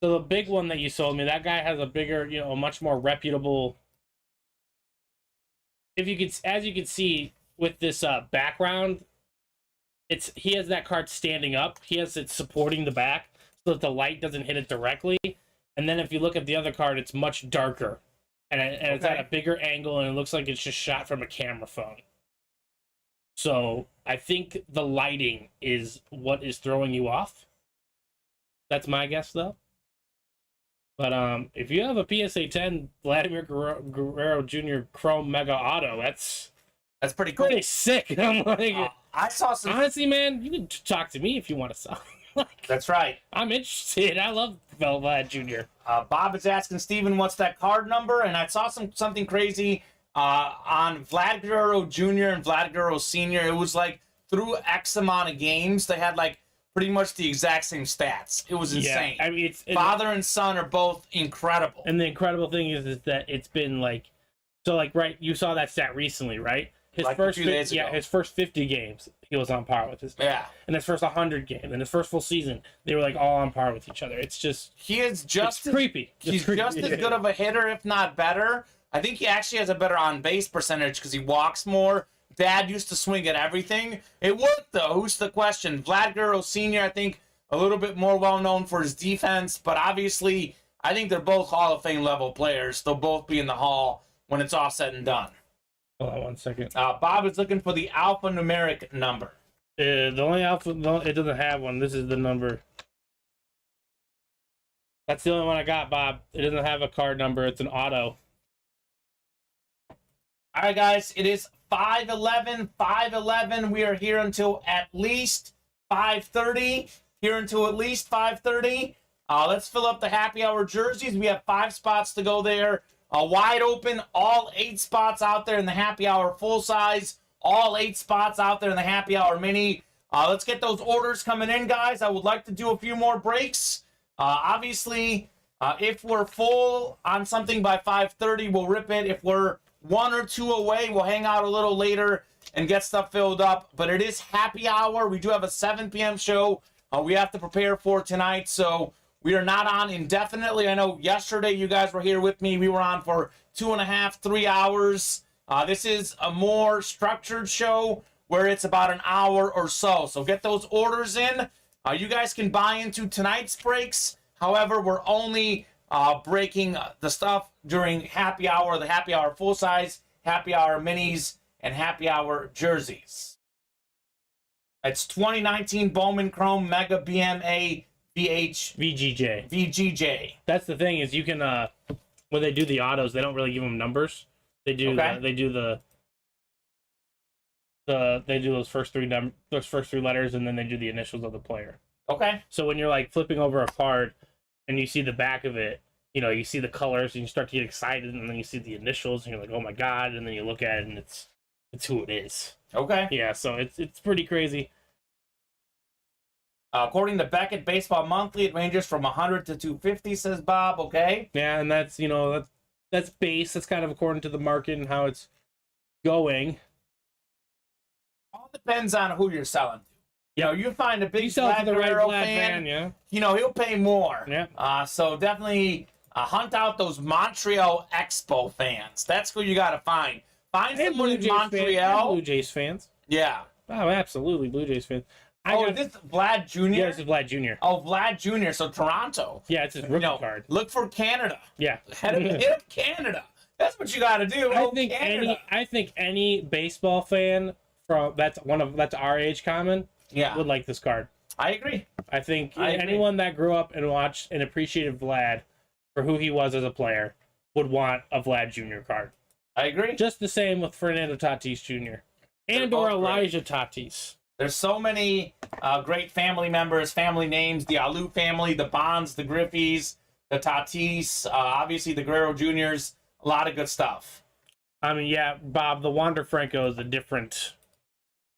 B: so the big one that you sold me, that guy has a bigger, a much more reputable. As you can see with this background, he has that card standing up. He has it supporting the back so that the light doesn't hit it directly. And then if you look at the other card, it's much darker, and it's at a bigger angle, and it looks like it's just shot from a camera phone. So I think the lighting is what is throwing you off. That's my guess, though. But if you have a PSA 10 Vladimir Guerrero Jr. Chrome Mega Auto, that's
A: That's pretty cool.
B: Pretty sick. I'm like,
A: I saw some.
B: honestly, man, you can talk to me if you want to sell. Like,
A: That's right.
B: I'm interested. I love Vlad Jr.
A: Bob is asking Steven, what's that card number? And I saw something crazy on Vlad Guerrero Jr. and Vlad Guerrero Sr. It was like through X amount of games, they had like pretty much the exact same stats. It was insane.
B: Yeah, I mean,
A: Father and son are both incredible.
B: And the incredible thing is that it's been like, so like, right, you saw that stat recently, right? His
A: Like
B: first
A: 2 days ago.
B: his first 50 games, he was on par with his dad.
A: Yeah.
B: And his first 100 games, and his first full season, they were like all on par with each other. It's just
A: He is just
B: it's creepy.
A: He's just as good of a hitter, if not better. I think he actually has a better on-base percentage because he walks more. Dad used to swing at everything. It worked, though. Who's the question? Vlad Guerrero Sr., I think, a little bit more well-known for his defense, but obviously, I think they're both Hall of Fame level players. They'll both be in the Hall when it's all said and done.
B: Hold on 1 second.
A: Bob is looking for the alphanumeric number.
B: The only alpha, it doesn't have one. This is the number. That's the only one I got, Bob. It doesn't have a card number. It's an auto.
A: All right, guys, it is 5:11. 5:11. We are here until at least 5:30. Here until at least 5:30. Let's fill up the happy hour jerseys. We have 5 spots to go there. Wide open, all 8 spots out there in the happy hour full size. All 8 spots out there in the happy hour mini. Let's get those orders coming in, guys. I would like to do a few more breaks. Obviously, if we're full on something by 5:30, we'll rip it. If we're 1 or 2 away, we'll hang out a little later and get stuff filled up. But it is happy hour. We do have a 7 p.m. show we have to prepare for tonight, so we are not on indefinitely. I know yesterday you guys were here with me. We were on for 2.5, 3 hours. This is a more structured show where it's about an hour or so. So get those orders in. You guys can buy into tonight's breaks. However, we're only breaking the stuff during happy hour, the happy hour full size, happy hour minis, and happy hour jerseys. It's 2019 Bowman Chrome Mega BMA VGJ.
B: That's the thing is you can when they do the autos, they don't really give them numbers. They do
A: Okay.
B: they do those first 3 letters, and then they do the initials of the player.
A: Okay.
B: So when you're like flipping over a card and you see the back of it, you know, you see the colors and you start to get excited, and then you see the initials and you're like, oh my god, and then you look at it and it's who it is.
A: Okay.
B: Yeah, so it's pretty crazy.
A: According to Beckett Baseball Monthly, it ranges from 100 to 250, says Bob. Okay.
B: Yeah, and that's, you know, that's base. That's kind of according to the market and how it's going.
A: All depends on who you're selling to. You know, you find a big
B: You sell to
A: Vlad
B: the right
A: Guerrero
B: Vlad
A: fan,
B: fan, yeah.
A: you know, he'll pay more.
B: Yeah.
A: So definitely hunt out those Montreal Expo fans. That's who you got to find. Find
B: And
A: someone in Montreal.
B: Blue Jays fans.
A: Yeah.
B: Oh, absolutely, Blue Jays fans.
A: Is this Vlad Jr.?
B: Yeah, this is Vlad Jr.
A: Oh, Vlad Jr., so Toronto.
B: Yeah, it's his rookie card.
A: Look for Canada.
B: Yeah.
A: Hit up Canada. That's what you got to do.
B: I think any baseball fan from that's our age Kamen would like this card.
A: I agree.
B: I think
A: I agree.
B: anyone that grew up and watched and appreciated Vlad for who he was as a player would want a Vlad Jr. card.
A: I agree.
B: Just the same with Fernando Tatis Jr. and
A: both
B: or
A: great.
B: Elijah Tatis.
A: There's so many great family members, family names, the Alou family, the Bonds, the Griffeys, the Tatis, obviously the Guerrero Juniors, a lot of good stuff.
B: I mean, yeah, Bob, the Wander Franco is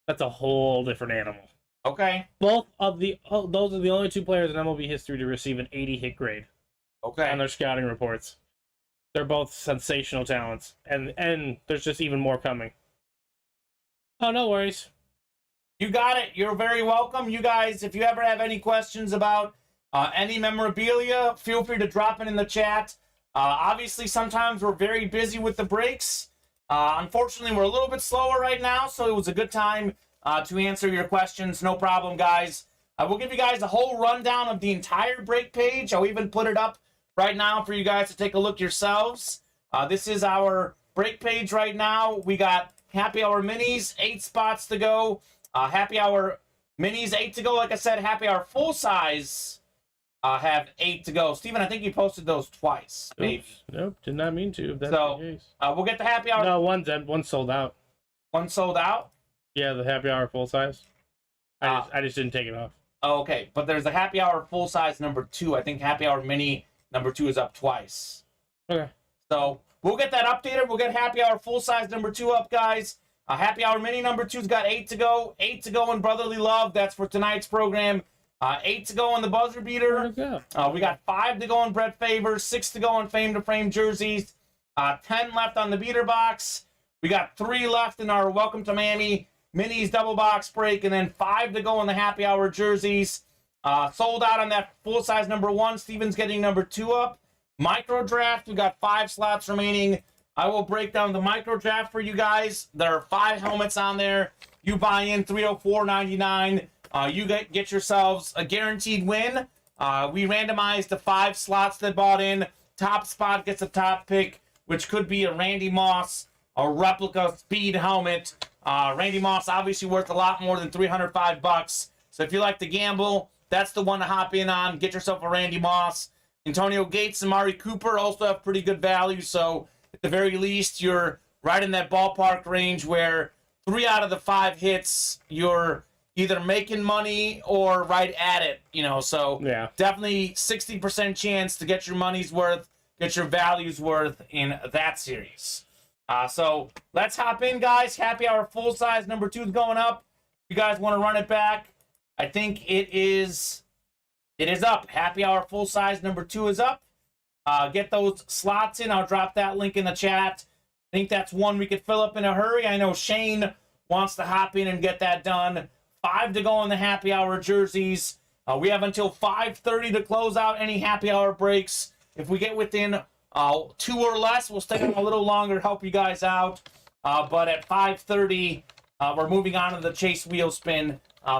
B: that's a whole different animal.
A: Okay.
B: Those are the only 2 players in MLB history to receive an 80 hit grade
A: Okay.
B: on their scouting reports. They're both sensational talents, and there's just even more coming. Oh, no worries.
A: You got it. You're very welcome. You guys, if you ever have any questions about any memorabilia, feel free to drop it in the chat. Obviously, sometimes we're very busy with the breaks. Unfortunately, we're a little bit slower right now, so it was a good time to answer your questions. No problem, guys. I will give you guys a whole rundown of the entire break page. I'll even put it up right now for you guys to take a look yourselves. This is our break page right now. We got happy hour minis, 8 spots to go. Happy hour minis, 8 to go. Like I said, happy hour full size have 8 to go. Steven, I think you posted those twice. Maybe.
B: Oops. Nope, did not mean to. If that's
A: So,
B: the case.
A: we'll get the happy hour.
B: No, one's sold out.
A: One sold out?
B: Yeah, the happy hour full size. I just didn't take it off.
A: Oh, okay, but there's a happy hour full size number 2. I think happy hour mini number 2 is up twice.
B: Okay.
A: So we'll get that updated. We'll get happy hour full size number 2 up, guys. Happy hour mini number 2's got 8 to go. 8 to go in Brotherly Love. That's for tonight's program. 8 to go on the buzzer beater.
B: Where'd it go?
A: We got 5 to go on Brett Favors. 6 to go on Fame to Frame jerseys. 10 left on the beater box. We got 3 left in our Welcome to Miami minis double box break, and then 5 to go on the happy hour jerseys. Sold out on that full size number 1. Steven's getting number 2 up. Micro draft, we got 5 slots remaining. I will break down the micro draft for you guys. There are 5 helmets on there. You buy in $304.99. You get yourselves a guaranteed win. We randomized the 5 slots that bought in. Top spot gets a top pick, which could be a Randy Moss, a replica speed helmet. Randy Moss obviously worth a lot more than $305. So if you like to gamble, that's the one to hop in on. Get yourself a Randy Moss. Antonio Gates and Mari Cooper also have pretty good value. So at the very least, you're right in that ballpark range where 3 out of the 5 hits, you're either making money or right at it. So
B: Yeah.
A: definitely 60% chance to get your money's worth, get your value's worth in that series. So let's hop in, guys. Happy hour full size number 2 is going up. If you guys want to run it back, I think it is up. Happy hour full size number 2 is up. Get those slots in. I'll drop that link in the chat. I think that's one we could fill up in a hurry. I know Shane wants to hop in and get that done. 5 to go on the happy hour jerseys. We have until 5:30 to close out any happy hour breaks. If we get within 2 or less, we'll stay on a little longer to help you guys out. But at 5:30, we're moving on to the Chase wheel spin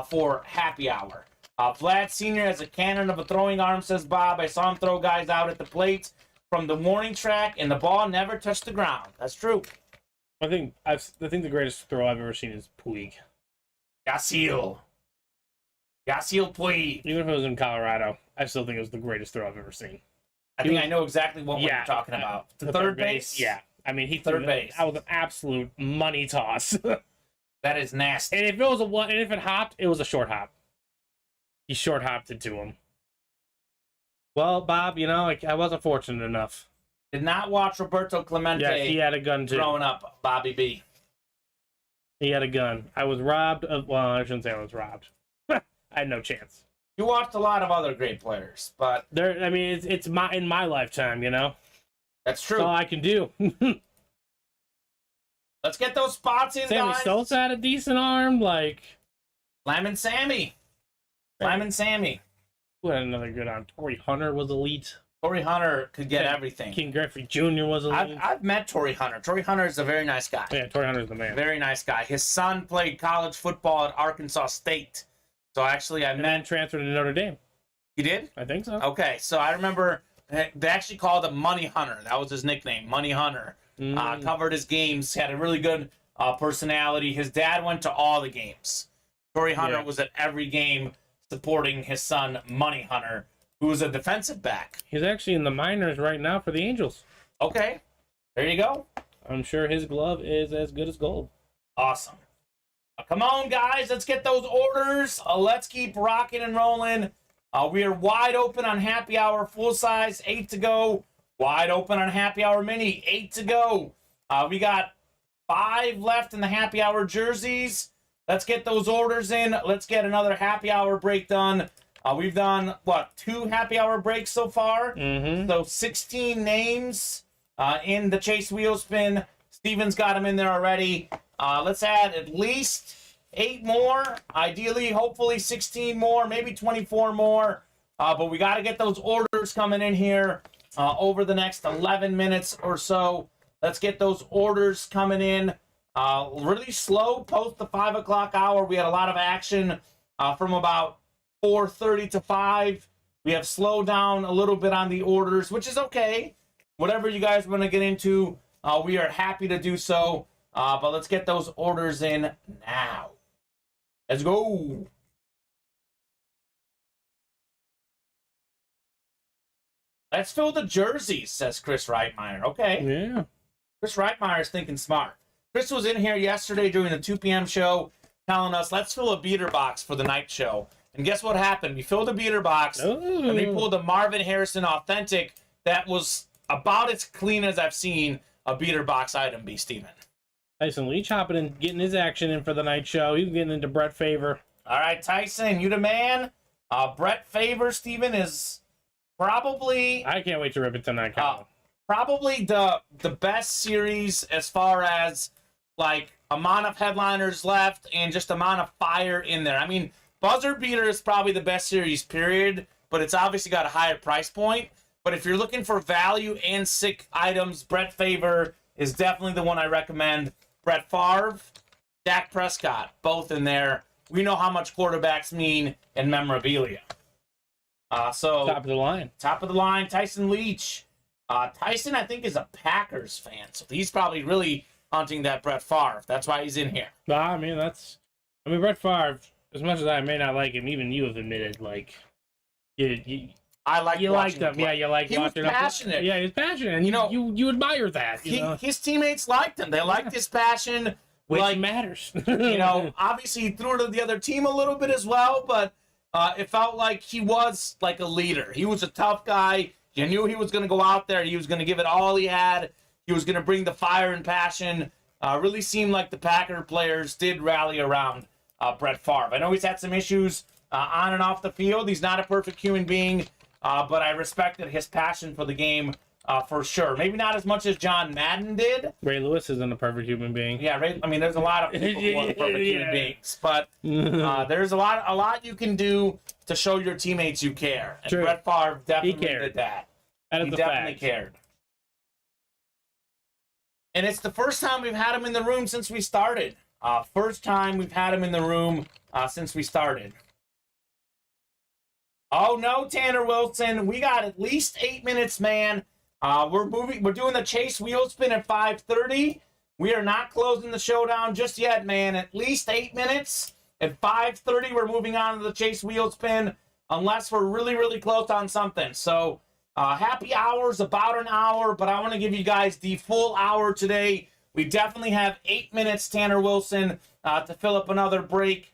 A: for happy hour. Vlad Sr. has a cannon of a throwing arm, says Bob. I saw him throw guys out at the plate from the warning track, and the ball never touched the ground. That's true.
B: I think the greatest throw I've ever seen is Puig.
A: Yasiel Puig.
B: Even if it was in Colorado, I still think it was the greatest throw I've ever seen.
A: I think I know exactly what you're talking about. The third base?
B: Yeah. I mean, he
A: Third
B: threw
A: base.
B: that was an absolute money toss.
A: That is nasty.
B: And if it was a one, and if it hopped, it was a short hop. He short hopped it to him. Well, Bob, I wasn't fortunate enough.
A: Did not watch Roberto Clemente
B: Yeah, he had a gun too.
A: growing up, Bobby B.
B: He had a gun. I was robbed of, well, I shouldn't say I was robbed. I had no chance.
A: You watched a lot of other great players, but
B: It's in my lifetime,
A: that's true.
B: That's all I can do.
A: Let's get those spots in,
B: Sammy
A: guys.
B: Stoltz had a decent arm,
A: Lemon Sammy. Lemon Sammy.
B: Who had another good arm? Torrey Hunter was elite.
A: Torrey Hunter could get everything.
B: King Griffey Jr. was elite.
A: I've met Torrey Hunter. Torrey Hunter is a very nice guy.
B: Yeah, Torrey Hunter's the man.
A: Very nice guy. His son played college football at Arkansas State. So actually, I
B: And
A: met.
B: then transferred to Notre Dame.
A: He did?
B: I think so.
A: Okay, so I remember they actually called him Money Hunter. That was his nickname, Money Hunter. Covered his games, had a really good personality. His dad went to all the games. Torrey Hunter was at every game supporting his son, Money Hunter, who was a defensive back.
B: He's actually in the minors right now for the Angels.
A: Okay, there you go.
B: I'm sure his glove is as good as gold.
A: Awesome. Come on, guys. Let's get those orders. Let's keep rocking and rolling. We are wide open on happy hour full size, 8 to go. Wide open on happy hour mini, 8 to go. We got 5 left in the happy hour jerseys. Let's get those orders in. Let's get another happy hour break done. We've done, 2 happy hour breaks so far?
B: Mm-hmm.
A: So 16 names in the Chase wheel spin. Steven's got them in there already. Let's add at least 8 more. Ideally, hopefully 16 more, maybe 24 more. But we got to get those orders coming in here over the next 11 minutes or so. Let's get those orders coming in. Really slow post the 5 o'clock hour. We had a lot of action from about 4:30 to 5. We have slowed down a little bit on the orders, which is okay. Whatever you guys want to get into, we are happy to do so. But let's get those orders in now. Let's go. Let's fill the jerseys, says Chris Reitmeyer. Okay.
B: Yeah.
A: Chris Reitmeyer is thinking smart. Chris was in here yesterday during the 2 p.m. show telling us, let's fill a beater box for the night show. And guess what happened? We filled a beater box, and we pulled a Marvin Harrison Authentic that was about as clean as I've seen a beater box item be, Steven.
B: Tyson Leach hopping in, getting his action in for the night show. He's getting into Brett Favor.
A: All right, Tyson, you the man. Brett Favor, Steven, is probably...
B: I can't wait to rip it tonight, Kyle.
A: Probably the best series as far as, like, amount of headliners left and just amount of fire in there. I mean, Buzzer Beater is probably the best series, period, but it's obviously got a higher price point. But if you're looking for value and sick items, Brett Favor is definitely the one I recommend. Brett Favre, Dak Prescott, both in there. We know how much quarterbacks mean in memorabilia. So
B: Top of the line.
A: Top of the line, Tyson Leach. Tyson, I think, is a Packers fan, so he's probably really hunting that Brett Favre. That's why he's in here.
B: I mean, Brett Favre, as much as I may not like him, even you have admitted, like,
A: I like
B: you liked him.
A: play.
B: Yeah, you like
A: he was
B: watching him.
A: passionate.
B: Yeah, he was passionate, and you admire that.
A: His teammates liked him. They liked his passion.
B: Which matters.
A: Obviously he threw it to the other team a little bit as well, but it felt like he was like a leader. He was a tough guy. You knew he was going to go out there. He was going to give it all he had. He was going to bring the fire and passion. Really seemed like the Packer players did rally around Brett Favre. I know he's had some issues on and off the field. He's not a perfect human being, but I respected his passion for the game for sure. Maybe not as much as John Madden did.
B: Ray Lewis isn't a perfect human being.
A: Yeah, Ray, I mean, there's a lot of people who are perfect human beings, but there's a lot you can do to show your teammates you care. And
B: True.
A: Brett Favre definitely did that.
B: He
A: definitely cared. And it's the first time we've had him in the room since we started. First time we've had him in the room since we started. Oh no, Tanner Wilson, we got at least 8 minutes, man. We're doing the Chase wheel spin at 5:30. We are not closing the showdown just yet, man. At least 8 minutes. At 5:30, we're moving on to the Chase wheel spin, unless we're really, really close on something. So, happy hour's about an hour, but I want to give you guys the full hour today. We definitely have 8 minutes, Tanner Wilson, to fill up another break.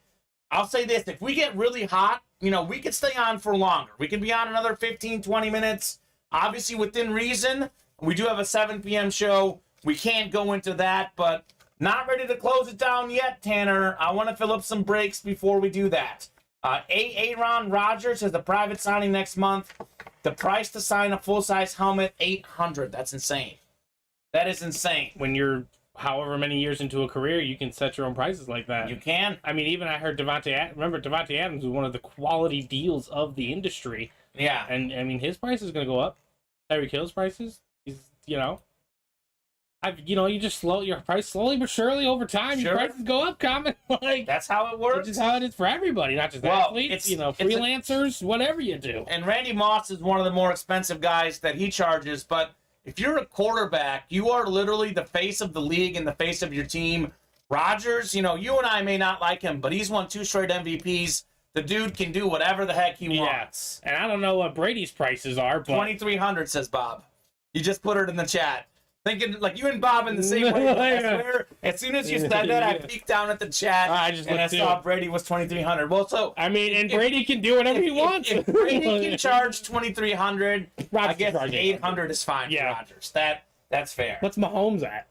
A: I'll say this, if we get really hot, we could stay on for longer. We could be on another 15, 20 minutes. Obviously, within reason, we do have a 7 p.m. show. We can't go into that, but not ready to close it down yet, Tanner. I want to fill up some breaks before we do that. Aaron Rodgers has a private signing next month. The price to sign a full-size helmet, $800. That's insane. That is insane.
B: When you're however many years into a career, you can set your own prices like that.
A: You can.
B: I mean, even I heard Devontae Adams was one of the quality deals of the industry.
A: Yeah.
B: And, I mean, his price is going to go up. Tyreek Hill's prices, you just your price slowly but surely over time, your prices go up, Kamen. Like,
A: that's how it works.
B: Which is how it is for everybody, not just athletes, freelancers, whatever you do.
A: And Randy Moss is one of the more expensive guys that he charges, but if you're a quarterback, you are literally the face of the league and the face of your team. Rodgers, you and I may not like him, but he's won 2 straight MVPs. The dude can do whatever the heck he wants.
B: And I don't know what Brady's prices are, but
A: $2,300, says Bob. You just put it in the chat. Thinking like you and Bob in the same way. I swear, as soon as you said that, I peeked down at the chat and I saw Brady was $2,300. Well, so
B: I mean, and Brady can do whatever he wants.
A: If Brady can charge $2,300, I guess $800 is fine for Rodgers. That's fair.
B: What's Mahomes at?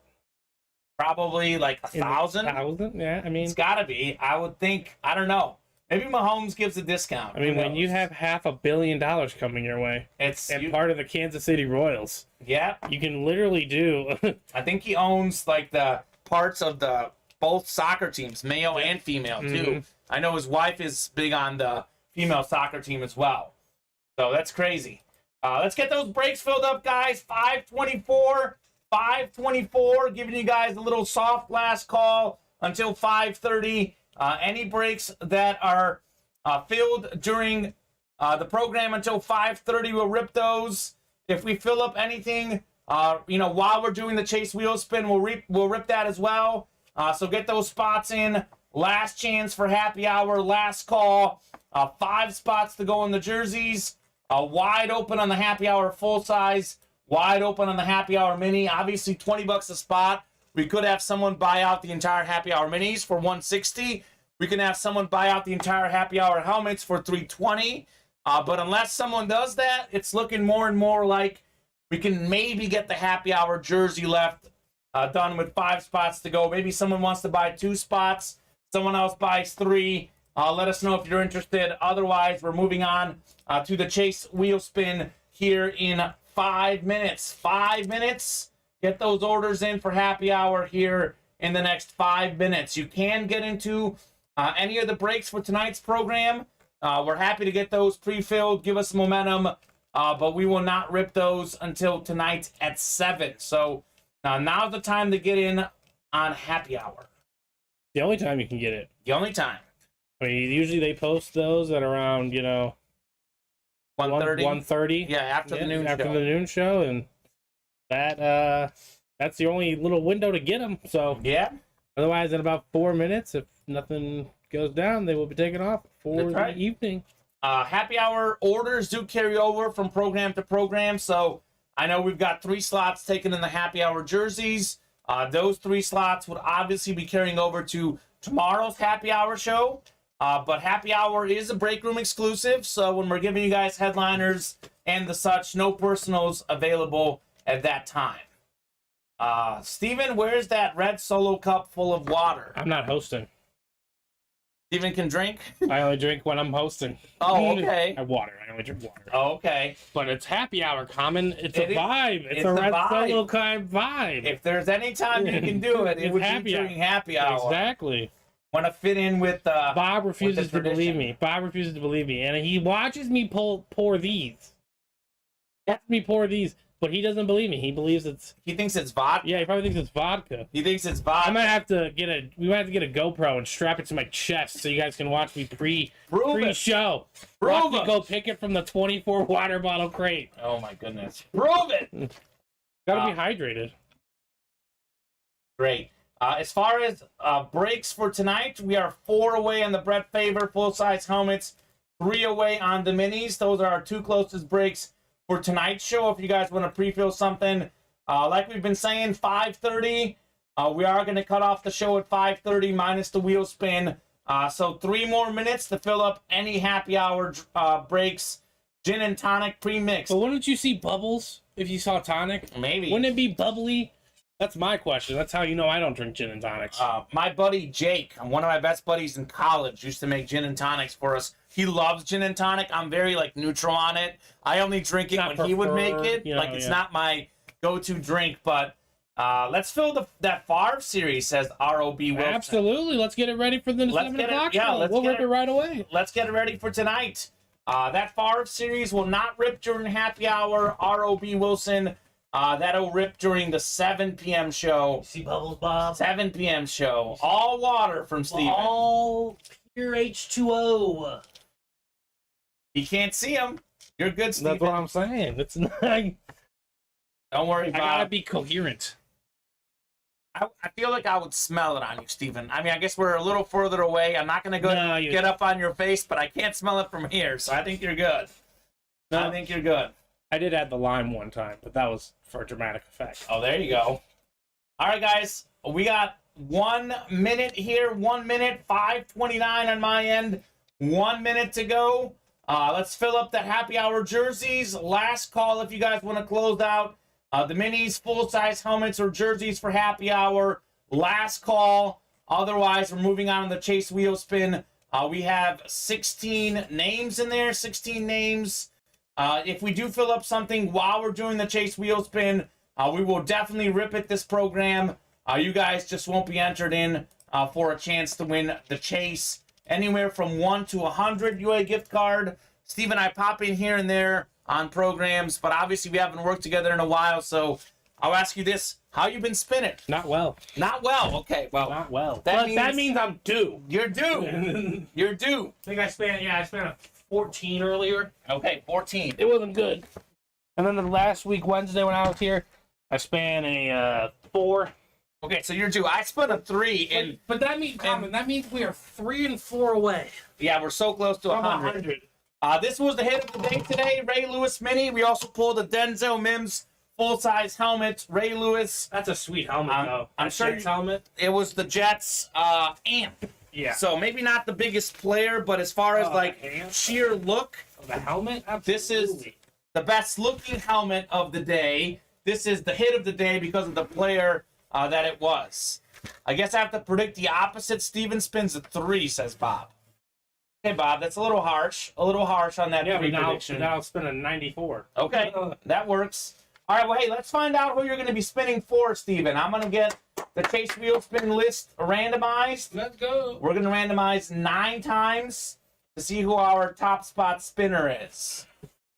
A: Probably like 1,000.
B: 1,000? Yeah, I mean,
A: it's got to be. I would think. I don't know. Maybe Mahomes gives a discount.
B: I mean, when you have $500 million coming your way, part of the Kansas City Royals, you can literally do.
A: I think he owns like the parts of both soccer teams, male and female too. I know his wife is big on the female soccer team as well. So that's crazy. Let's get those breaks filled up, guys. 5:24, giving you guys a little soft last call until 5:30. Any breaks that are filled during the program until 5:30, we'll rip those. If we fill up anything, while we're doing the Chase wheel spin, we'll rip that as well. So get those spots in. Last chance for happy hour, last call. 5 spots to go in the jerseys. Wide open on the happy hour full size. Wide open on the happy hour mini. Obviously, $20 a spot. We could have someone buy out the entire happy hour minis for 160. We can have someone buy out the entire happy hour helmets for 320. But unless someone does that, it's looking more and more like we can maybe get the happy hour jersey left done with 5 spots to go. Maybe someone wants to buy 2 spots. Someone else buys 3. Let us know if you're interested. Otherwise, we're moving on to the Chase wheel spin here in 5 minutes. 5 minutes. Get those orders in for happy hour here in the next 5 minutes. You can get into any of the breaks for tonight's program. We're happy to get those pre-filled. Give us momentum. But we will not rip those until tonight at 7. So now's the time to get in on happy hour.
B: The only time you can get it.
A: The only time.
B: I mean, usually they post those at around,
A: 1:30.
B: 1:30.
A: Yeah, after the noon
B: after
A: show.
B: the noon show, and that's the only little window to get them. So
A: Yeah.
B: otherwise, in about 4 minutes, if nothing goes down, they will be taken off for
A: That's right.
B: the evening.
A: Happy hour orders do carry over from program to program. So I know we've got 3 slots taken in the happy hour jerseys. Those 3 slots would obviously be carrying over to tomorrow's happy hour show. But happy hour is a break room exclusive. So when we're giving you guys headliners and the such, no personals available at that time. Steven, where's that red Solo cup full of water?
B: I'm not hosting.
A: Steven can drink?
B: I only drink when I'm hosting.
A: Oh, okay.
B: I only drink water.
A: Oh, okay.
B: But it's happy hour, Kamen. It's a
A: It is-
B: vibe. It's a
A: a
B: red
A: vibe.
B: Solo kind vibe.
A: If there's any time you can do it, it
B: It's
A: would
B: happy
A: be during
B: hour.
A: happy hour.
B: Exactly.
A: Want to fit in with
B: Bob refuses to
A: tradition.
B: believe me. Bob refuses to believe me, and he watches me pour these. Watches me pour these, but he doesn't believe me. He believes it's
A: He thinks it's vodka.
B: he probably thinks it's vodka.
A: He thinks it's
B: I
A: vodka.
B: might have to get a GoPro and strap it to my chest so you guys can watch me
A: Prove it.
B: pre-show.
A: Prove
B: Watch me
A: it.
B: go pick it from the 24 water bottle crate.
A: Oh my goodness. Prove it.
B: Gotta be hydrated.
A: Great. As far as breaks for tonight, we are 4 away on the Brett Favor full-size helmets, 3 away on the minis. Those are our 2 closest breaks for tonight's show. If you guys want to pre-fill something, like we've been saying, 5:30. We are going to cut off the show at 5:30 minus the wheel spin. So 3 more minutes to fill up any happy hour breaks. Gin and tonic pre-mixed.
B: But wouldn't you see bubbles if you saw tonic?
A: Maybe.
B: Wouldn't it be bubbly? That's my question. That's how you know I don't drink gin and tonics.
A: My buddy Jake, one of my best buddies in college, used to make gin and tonics for us. He loves gin and tonic. I'm very neutral on it. I only drink it
B: Not
A: when he would make
B: preferred,
A: it. It's
B: yeah.
A: not my go-to drink. But let's fill that Favre series, says R.O.B. Wilson.
B: Absolutely. Let's get it ready for the
A: Let's
B: 7
A: get it-
B: o'clock
A: yeah,
B: show.
A: let's
B: We'll
A: get
B: rip
A: it-
B: it right away.
A: Let's get it ready for tonight. That Favre series will not rip during happy hour. R.O.B. Wilson. That'll rip during the 7 p.m. show.
D: See bubbles, Bob?
A: 7 p.m. show. All water from Steven.
D: All pure H2O.
A: You can't see them. You're good, Steven.
B: That's what I'm saying. It's not. I
A: Don't worry,
B: gotta
A: Bob.
B: be coherent.
A: I feel like I would smell it on you, Steven. I mean, I guess we're a little further away. I'm not going to
B: No, you-
A: get up on your face, but I can't smell it from here, so I think you're good.
B: No.
A: I think you're good.
B: I did add the lime one time, but that was for dramatic effect.
A: Oh, there you go. All right, guys. We got 1 minute here. 1 minute, 5:29 on my end. 1 minute to go. Let's fill up the happy hour jerseys. Last call if you guys want to close out. The minis, full-size helmets, or jerseys for happy hour. Last call. Otherwise, we're moving on to the Chase wheel spin. We have 16 names in there. 16 names. If we do fill up something while we're doing the Chase wheel spin, we will definitely rip it this program. You guys just won't be entered in for a chance to win the Chase. Anywhere from 1 to 100 UA gift card. Steve and I pop in here and there on programs, but obviously we haven't worked together in a while, so I'll ask you this. How you been spinning?
B: Not well.
A: Not well. Okay, well,
B: Not well.
A: That
B: means I'm due.
A: you're due. You're due.
C: I think I spent a 14 earlier.
A: Okay, 14.
B: It wasn't good. And then the last week, Wednesday, when I was here, I span a 4.
A: Okay, so you're due. I spent a 3, and
C: But that means, Kamen, that means we are 3 and 4 away
A: yeah, we're so close to
C: from
A: 100. This was the hit of the day today, Ray Lewis Mini. We also pulled a Denzel Mims full-size helmet, Ray Lewis.
C: That's a sweet helmet, though.
A: I'm
C: That
A: sure
C: Jets helmet.
A: It was the Jets amp.
C: Yeah.
A: So maybe not the biggest player, but as far as like
C: amp.
A: sheer look,
C: The helmet?
A: this is
C: Absolutely.
A: the best looking helmet of the day. This is the hit of the day because of the player that it was. I guess I have to predict the opposite. Steven spins a 3, says Bob. Okay, Bob, that's a little harsh. A little harsh on that
C: Yeah, but
A: prediction.
C: now it's been a 94.
A: Okay, that works. All right, well, hey, let's find out who you're going to be spinning for, Steven. I'm going to get the Chase Wheel Spin list randomized.
C: Let's go.
A: We're going to randomize 9 times to see who our top spot spinner is.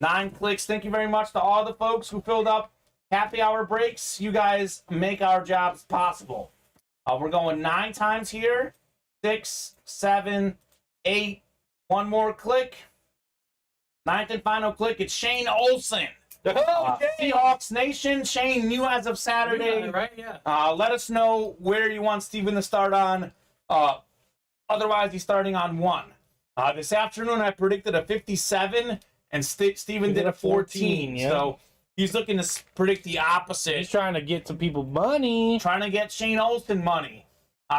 A: 9 clicks. Thank you very much to all the folks who filled up happy hour breaks. You guys make our jobs possible. We're going 9 times here. 6, 7, 8. One more click. 9th and final click. It's Shane Olson. Seahawks Nation. Shane, new as of Saturday.
C: Yeah, right? Yeah.
A: Let us know where you want Steven to start on. Otherwise, he's starting on 1. This afternoon, I predicted a 57, and Steven did a 14.
B: yeah.
A: So he's looking to predict the opposite.
B: He's trying to get some people money.
A: Trying to get Shane Olson money.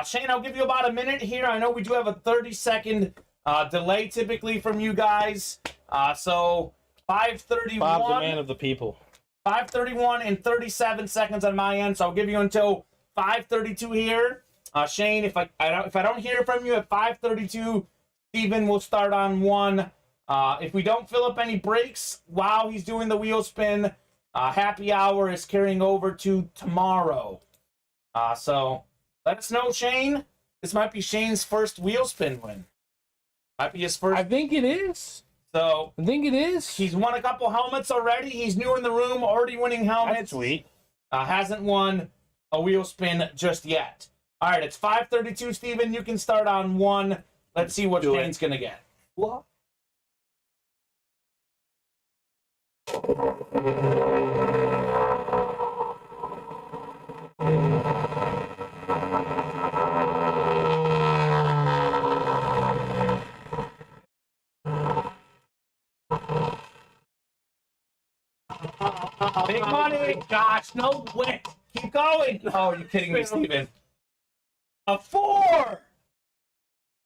A: Shane, I'll give you about a minute here. I know we do have a 30-second delay typically from you guys. So 5:31.
B: Bob's a man of the people.
A: 5:31 and 37 seconds on my end. So I'll give you until 5:32 here. Shane, if I don't hear from you at 5:32, Steven will start on 1. If we don't fill up any breaks while he's doing the wheel spin, happy hour is carrying over to tomorrow. So let us know, Shane. This might be Shane's first wheel spin win. Might be his first.
B: I think it is.
A: So
B: I think it is.
A: he's won a couple helmets already. He's new in the room, already winning helmets.
B: That's sweet.
A: Hasn't won a wheel spin just yet. All right, it's 5:32, Steven. You can start on 1. Let's see what Shane's going to get.
B: What?
A: Big money.
C: Gosh, no way.
A: Keep going. Oh, you're kidding me, Steven. A 4.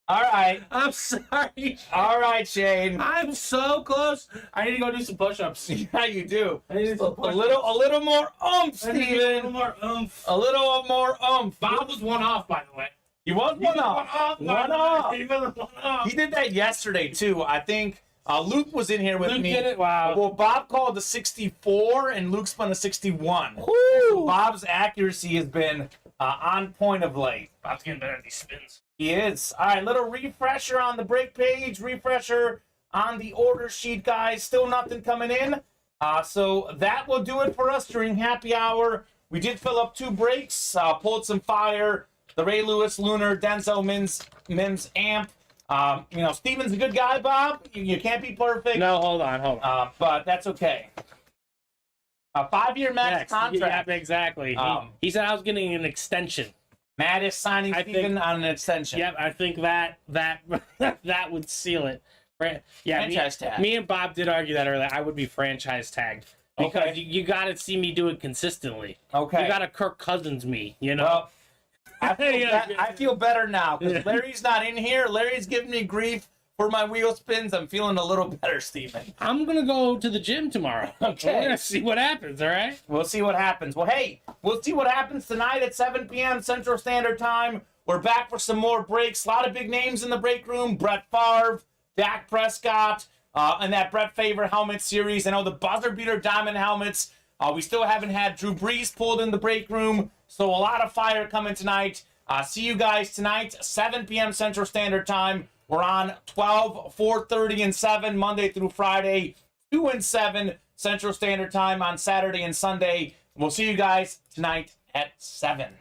A: All right.
C: I'm sorry.
A: All right, Shane.
C: I'm so close. I need to go do some push-ups.
A: Yeah, you do.
C: I need to do some
A: A little more oomph,
C: I need to do a little
A: Steven.
C: more oomph.
A: A little more oomph.
C: Bob was 1 off, by the way.
A: He was one off. One off.
C: He was 1 off.
A: He did that yesterday, too. I think Luke was in here with
B: Luke
A: me.
B: did it? Wow.
A: Well, Bob called the 64, and Luke spun the 61.
B: Woo!
A: Bob's accuracy has been on point of late.
C: Bob's getting better at these spins.
A: He is. All right, little refresher on the break page, refresher on the order sheet, guys. Still nothing coming in. So that will do it for us during happy hour. We did fill up 2 breaks, pulled some fire. The Ray Lewis Lunar Denzel Mims amp. Steven's a good guy, Bob. You can't be perfect.
B: No, hold on.
A: But that's okay. A 5-year max contract.
B: Yeah, exactly.
A: Um,
B: He said I was getting an extension.
A: Matt is signing
B: I
A: Steven
B: think-
A: on an extension.
B: Yep, I think that that would seal it. Yeah,
A: Franchise tag.
B: Me and Bob did argue that earlier. I would be franchise tagged because
A: Okay.
B: you got to see me do it consistently.
A: Okay.
B: You got to Kirk Cousins me. You know.
A: Well,
B: Yeah.
A: I feel better now
B: Yeah.
A: because Larry's not in here. Larry's giving me grief for my wheel spins. I'm feeling a little better, Steven.
B: I'm gonna go to the gym tomorrow.
A: Okay.
B: We're gonna see what happens. All right.
A: We'll see what happens. Well, hey, we'll see what happens tonight at 7 p.m. Central Standard Time. We're back for some more breaks. A lot of big names in the break room. Brett Favre, Dak Prescott, and that Brett Favre helmet series. I know the buzzer beater diamond helmets. We still haven't had Drew Brees pulled in the break room. So a lot of fire coming tonight. See you guys tonight, 7 p.m. Central Standard Time. We're on 12, 4:30, and 7 Monday through Friday, 2 and 7 Central Standard Time on Saturday and Sunday. We'll see you guys tonight at 7.